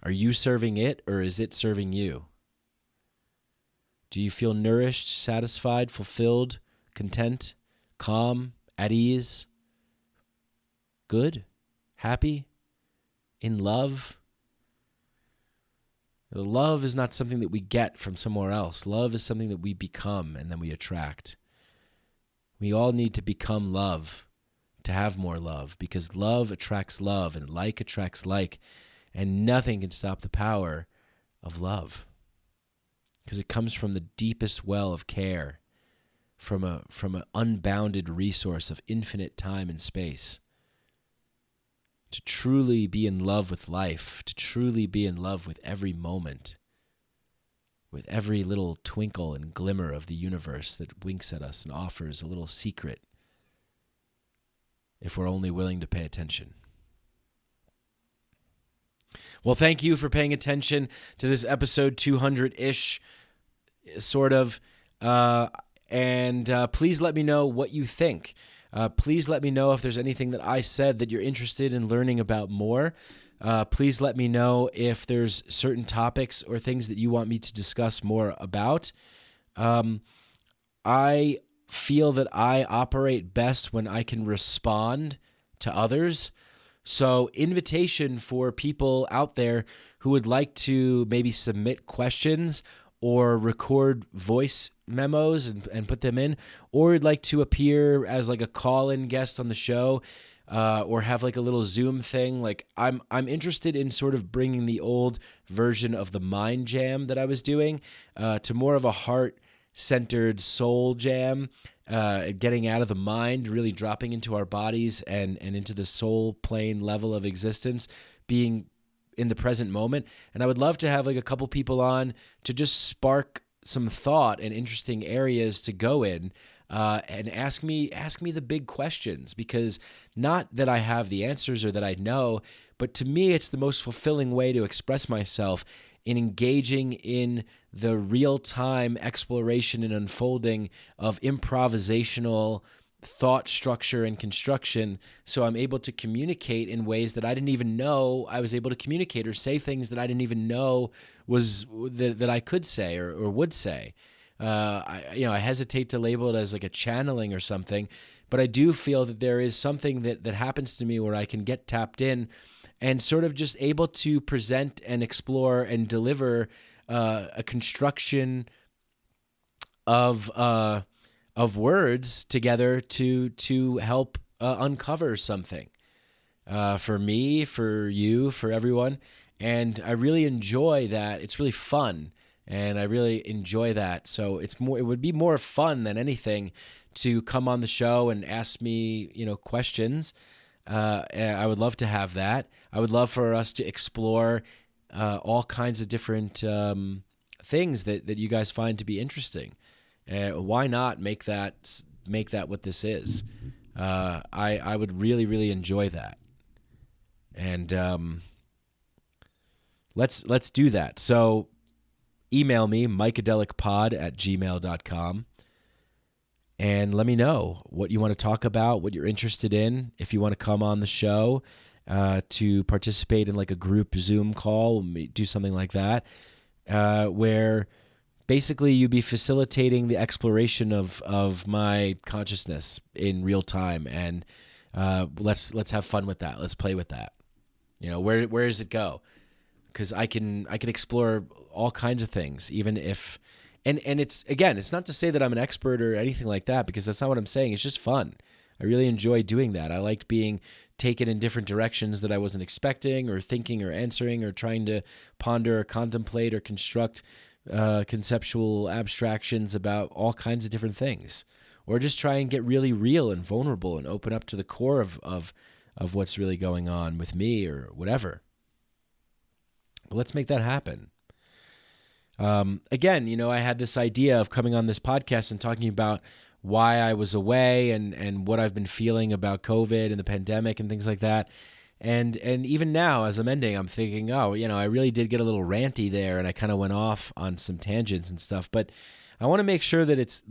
Are you serving it, or is it serving you? Do you feel nourished, satisfied, fulfilled, content, calm, at ease, good, happy, in love? Love is not something that we get from somewhere else. Love is something that we become and then we attract. We all need to become love to have more love, because love attracts love and like attracts like, and nothing can stop the power of love, because it comes from the deepest well of care, from an unbounded resource of infinite time and space. To truly be in love with life, to truly be in love with every moment, with every little twinkle and glimmer of the universe that winks at us and offers a little secret, if we're only willing to pay attention. Well, thank you for paying attention to this episode 200-ish, sort of. And please let me know what you think. Please let me know if there's anything that I said that you're interested in learning about more. Please let me know if there's certain topics or things that you want me to discuss more about. I feel that I operate best when I can respond to others. So, invitation for people out there who would like to maybe submit questions or record voice memos and put them in, or would like to appear as like a call-in guest on the show, or have like a little Zoom thing. Like I'm interested in sort of bringing the old version of the Mind Jam that I was doing to more of a heart-centered soul jam, getting out of the mind, really dropping into our bodies and into the soul plane level of existence, being in the present moment. And I would love to have like a couple people on to just spark some thought and interesting areas to go in, and ask me the big questions, because not that I have the answers or that I know, but to me, it's the most fulfilling way to express myself in engaging in the real-time exploration and unfolding of improvisational thought structure and construction, so I'm able to communicate in ways that I didn't even know I was able to communicate, or say things that I didn't even know was that I could say or would say. I hesitate to label it as like a channeling or something, but I do feel that there is something that happens to me where I can get tapped in and sort of just able to present and explore and deliver a construction of words together to help uncover something for me, for you, for everyone. And I really enjoy that. It's really fun, and I really enjoy that. So it would be more fun than anything to come on the show and ask me, questions. I would love to have that. I would love for us to explore all kinds of different things that you guys find to be interesting. Why not make that what this is? I would really, really enjoy that. And let's do that. So email me, mikeadelicpod@gmail.com, and let me know what you want to talk about, what you're interested in. If you want to come on the show to participate in like a group Zoom call, do something like that, where basically you'd be facilitating the exploration of my consciousness in real time, and let's have fun with that. Let's play with that. Where does it go? Because I can explore all kinds of things, even if, and it's not to say that I'm an expert or anything like that, because that's not what I'm saying. It's just fun. I really enjoy doing that. I liked being taken in different directions that I wasn't expecting, or thinking, or answering, or trying to ponder, or contemplate, or construct conceptual abstractions about all kinds of different things, or just try and get really real and vulnerable and open up to the core of what's really going on with me or whatever. But let's make that happen. Again, I had this idea of coming on this podcast and talking about why I was away and what I've been feeling about COVID and the pandemic and things like that. And even now, as I'm ending, I'm thinking, I really did get a little ranty there, and I kind of went off on some tangents and stuff. But I want to make sure that it's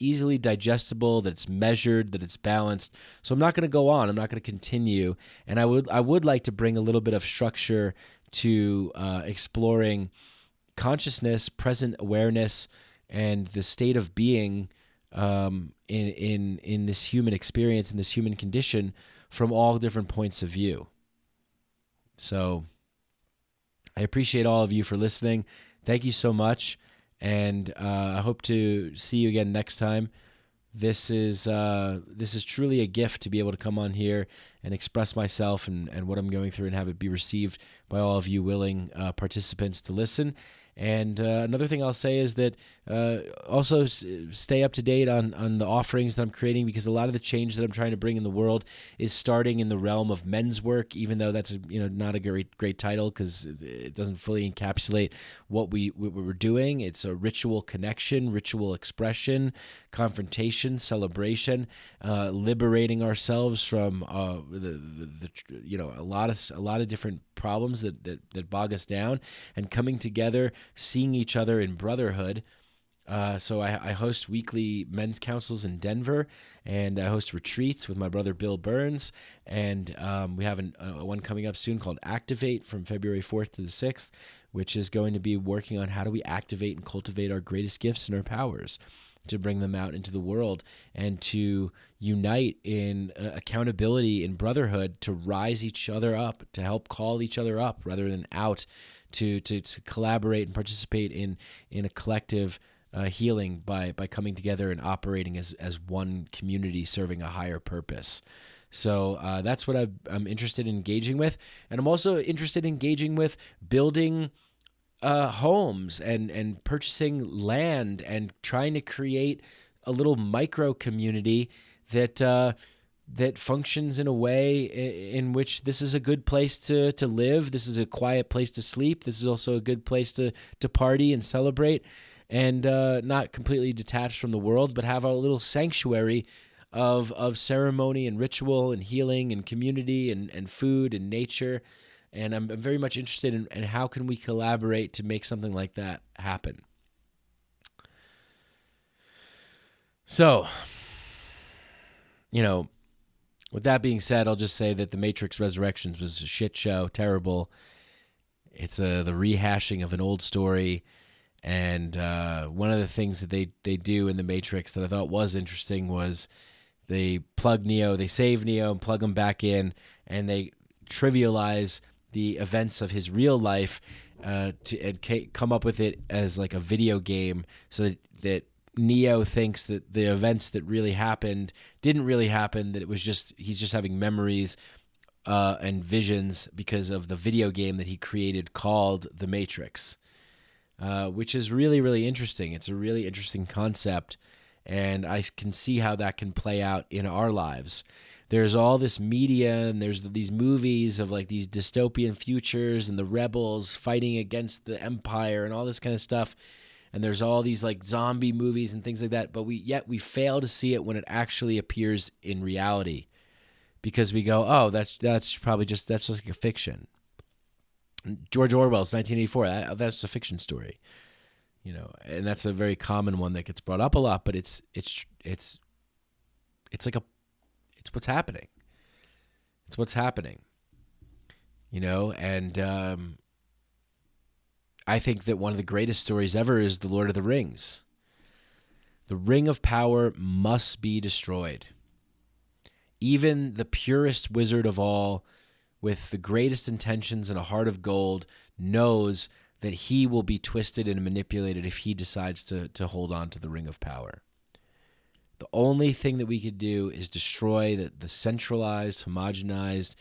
easily digestible, that it's measured, that it's balanced. So I'm not going to go on. I'm not going to continue. And I would like to bring a little bit of structure to exploring consciousness, present awareness, and the state of being in this human experience, in this human condition, from all different points of view. So I appreciate all of you for listening. Thank you so much, and I hope to see you again next time. This is truly a gift to be able to come on here and express myself and what I'm going through, and have it be received by all of you willing participants to listen. And another thing I'll say is that also stay up to date on the offerings that I'm creating, because a lot of the change that I'm trying to bring in the world is starting in the realm of men's work, even though that's not a great title, because it doesn't fully encapsulate what we're doing. It's a ritual connection, ritual expression, confrontation, celebration, liberating ourselves from a lot of different problems that bog us down, and coming together, seeing each other in brotherhood, So I host weekly men's councils in Denver, and I host retreats with my brother Bill Burns. And we have one coming up soon called Activate from February 4th to the 6th, which is going to be working on how do we activate and cultivate our greatest gifts and our powers to bring them out into the world and to unite in accountability and brotherhood, to rise each other up, to help call each other up rather than out, to collaborate and participate in a collective healing by coming together and operating as one community serving a higher purpose. So that's what I'm interested in engaging with. And I'm also interested in engaging with building homes and purchasing land and trying to create a little micro community that functions in a way in which this is a good place to live. This is a quiet place to sleep. This is also a good place to party and celebrate, and not completely detached from the world, but have a little sanctuary of ceremony and ritual and healing and community and food and nature. And I'm very much interested in how can we collaborate to make something like that happen. So, with that being said, I'll just say that The Matrix Resurrections was a shit show, terrible. It's the rehashing of an old story. And one of the things that they do in The Matrix that I thought was interesting was they plug Neo, they save Neo and plug him back in, and they trivialize the events of his real life to come up with it as like a video game, so that Neo thinks that the events that really happened didn't really happen, that it was just he's just having memories and visions because of the video game that he created called The Matrix, which is really, really interesting. It's a really interesting concept, and I can see how that can play out in our lives. There's all this media and there's these movies of like these dystopian futures and the rebels fighting against the empire and all this kind of stuff. And there's all these like zombie movies and things like that. But we fail to see it when it actually appears in reality, because we go, oh, that's just like a fiction. George Orwell's 1984, that's a fiction story, and that's a very common one that gets brought up a lot. But it's what's happening. It's what's happening, and I think that one of the greatest stories ever is The Lord of the Rings. The Ring of Power must be destroyed. Even the purest wizard of all, with the greatest intentions and a heart of gold, knows that he will be twisted and manipulated if he decides to hold on to the Ring of Power. The only thing that we could do is destroy the centralized, homogenized,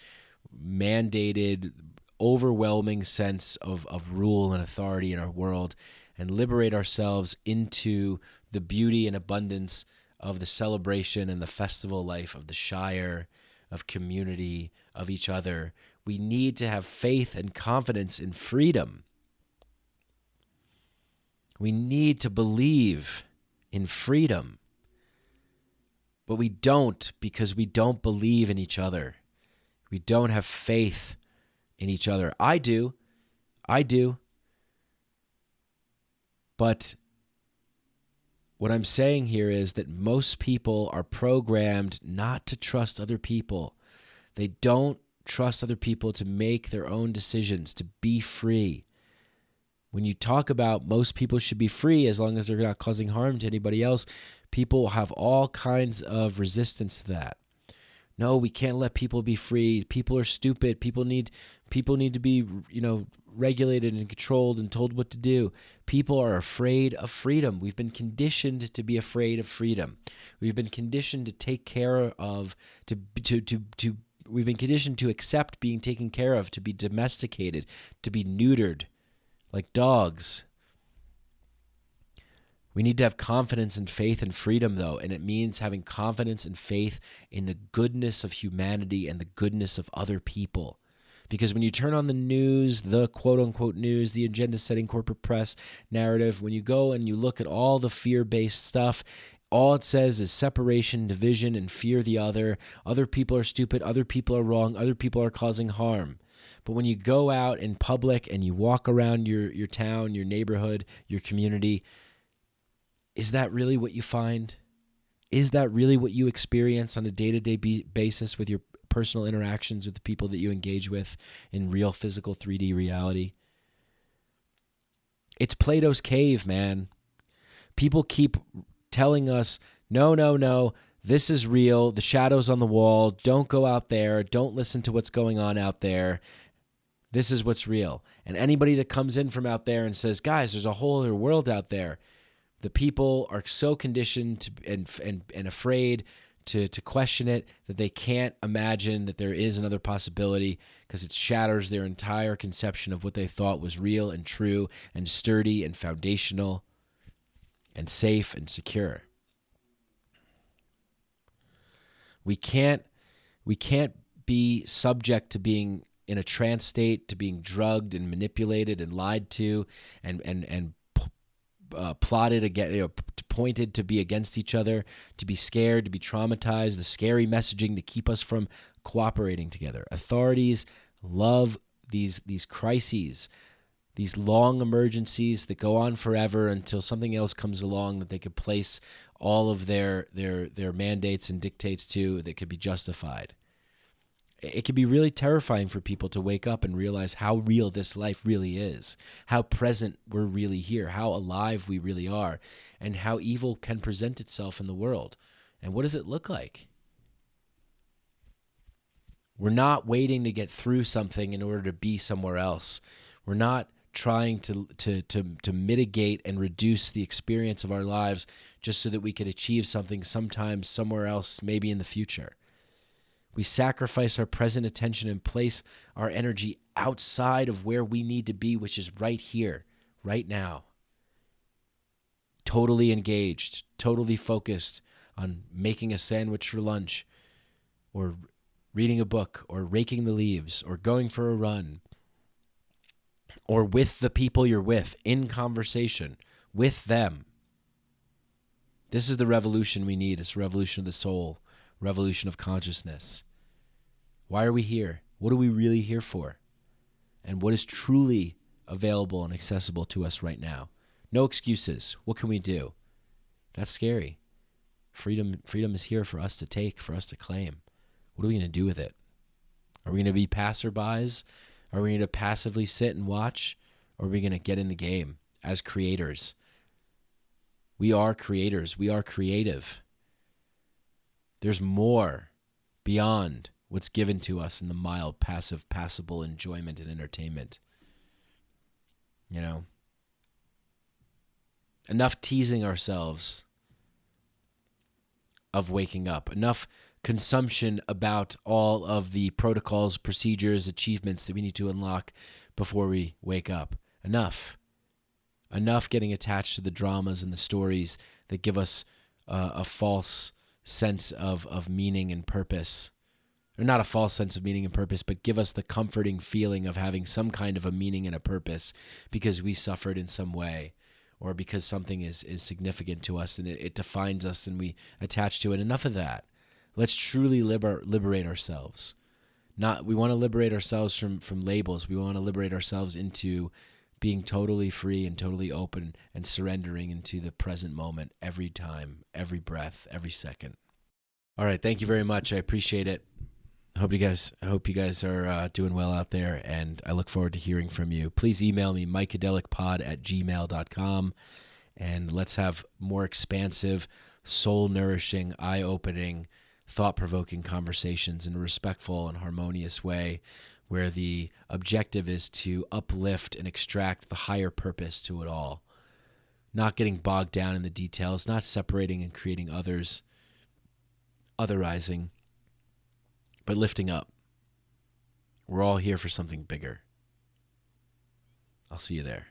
mandated, overwhelming sense of rule and authority in our world, and liberate ourselves into the beauty and abundance of the celebration and the festival life of the Shire, of community, of each other. We need to have faith and confidence in freedom. We need to believe in freedom. But we don't, because we don't believe in each other. We don't have faith in each other. I do. But what I'm saying here is that most people are programmed not to trust other people. They don't trust other people to make their own decisions, to be free. When you talk about most people should be free as long as they're not causing harm to anybody else, people have all kinds of resistance to that. No, we can't let people be free. People are stupid. People need to be, regulated and controlled and told what to do. People are afraid of freedom. We've been conditioned to be afraid of freedom. We've been conditioned to take care of, we've been conditioned to accept being taken care of, to be domesticated, to be neutered like dogs. We need to have confidence and faith and freedom, though, and it means having confidence and faith in the goodness of humanity and the goodness of other people. Because when you turn on the news, the quote-unquote news, the agenda-setting corporate press narrative, when you go and you look at all the fear-based stuff, all it says is separation, division, and fear the other. Other people are stupid. Other people are wrong. Other people are causing harm. But when you go out in public and you walk around your town, your neighborhood, your community, Is that really what you find? Is that really what you experience on a day-to-day basis with your personal interactions with the people that you engage with in real physical 3D reality? It's Plato's cave, man. People keep telling us, no, no, no, this is real. The shadows on the wall. Don't go out there. Don't listen to what's going on out there. This is what's real. And anybody that comes in from out there and says, guys, there's a whole other world out there, the people are so conditioned to, and afraid to question it that they can't imagine that there is another possibility, because it shatters their entire conception of what they thought was real and true and sturdy and foundational and safe and secure. We can't be subject to being in a trance state, to being drugged and manipulated and lied to and plotted against, pointed to be against each other, to be scared, to be traumatized, the scary messaging to keep us from cooperating together. Authorities love these crises, these long emergencies that go on forever until something else comes along that they could place all of their mandates and dictates to that could be justified. It can be really terrifying for people to wake up and realize how real this life really is, how present we're really here, how alive we really are, and how evil can present itself in the world. And what does it look like? We're not waiting to get through something in order to be somewhere else. We're not trying to mitigate and reduce the experience of our lives just so that we could achieve something sometime somewhere else, maybe in the future. We sacrifice our present attention and place our energy outside of where we need to be, which is right here, right now. Totally engaged, totally focused on making a sandwich for lunch, or reading a book, or raking the leaves, or going for a run, or with the people you're with, in conversation with them. This is the revolution we need. It's a revolution of the soul, revolution of consciousness. Why are we here? What are we really here for? And what is truly available and accessible to us right now? No excuses. What can we do? That's scary. Freedom is here for us to take, for us to claim. What are we going to do with it? Are we going to be passerbys? Are we going to passively sit and watch? Or are we going to get in the game as creators? We are creators. We are creative. There's more beyond what's given to us in the mild, passive, passable enjoyment and entertainment. You know? Enough teasing ourselves of waking up. Enough consumption about all of the protocols, procedures, achievements that we need to unlock before we wake up. Enough. Enough getting attached to the dramas and the stories that give us a false sense of meaning and purpose. Or not a false sense of meaning and purpose, but give us the comforting feeling of having some kind of a meaning and a purpose because we suffered in some way, or because something is significant to us and it defines us and we attach to it. Enough of that. Let's truly liberate ourselves. We want to liberate ourselves from labels. We want to liberate ourselves into being totally free and totally open and surrendering into the present moment every time, every breath, every second. All right, thank you very much. I appreciate it. I hope you guys are doing well out there, and I look forward to hearing from you. Please email me, mikeadelicpod@gmail.com, and let's have more expansive, soul-nourishing, eye-opening, thought-provoking conversations in a respectful and harmonious way, where the objective is to uplift and extract the higher purpose to it all. Not getting bogged down in the details, not separating and creating others, otherizing, but lifting up. We're all here for something bigger. I'll see you there.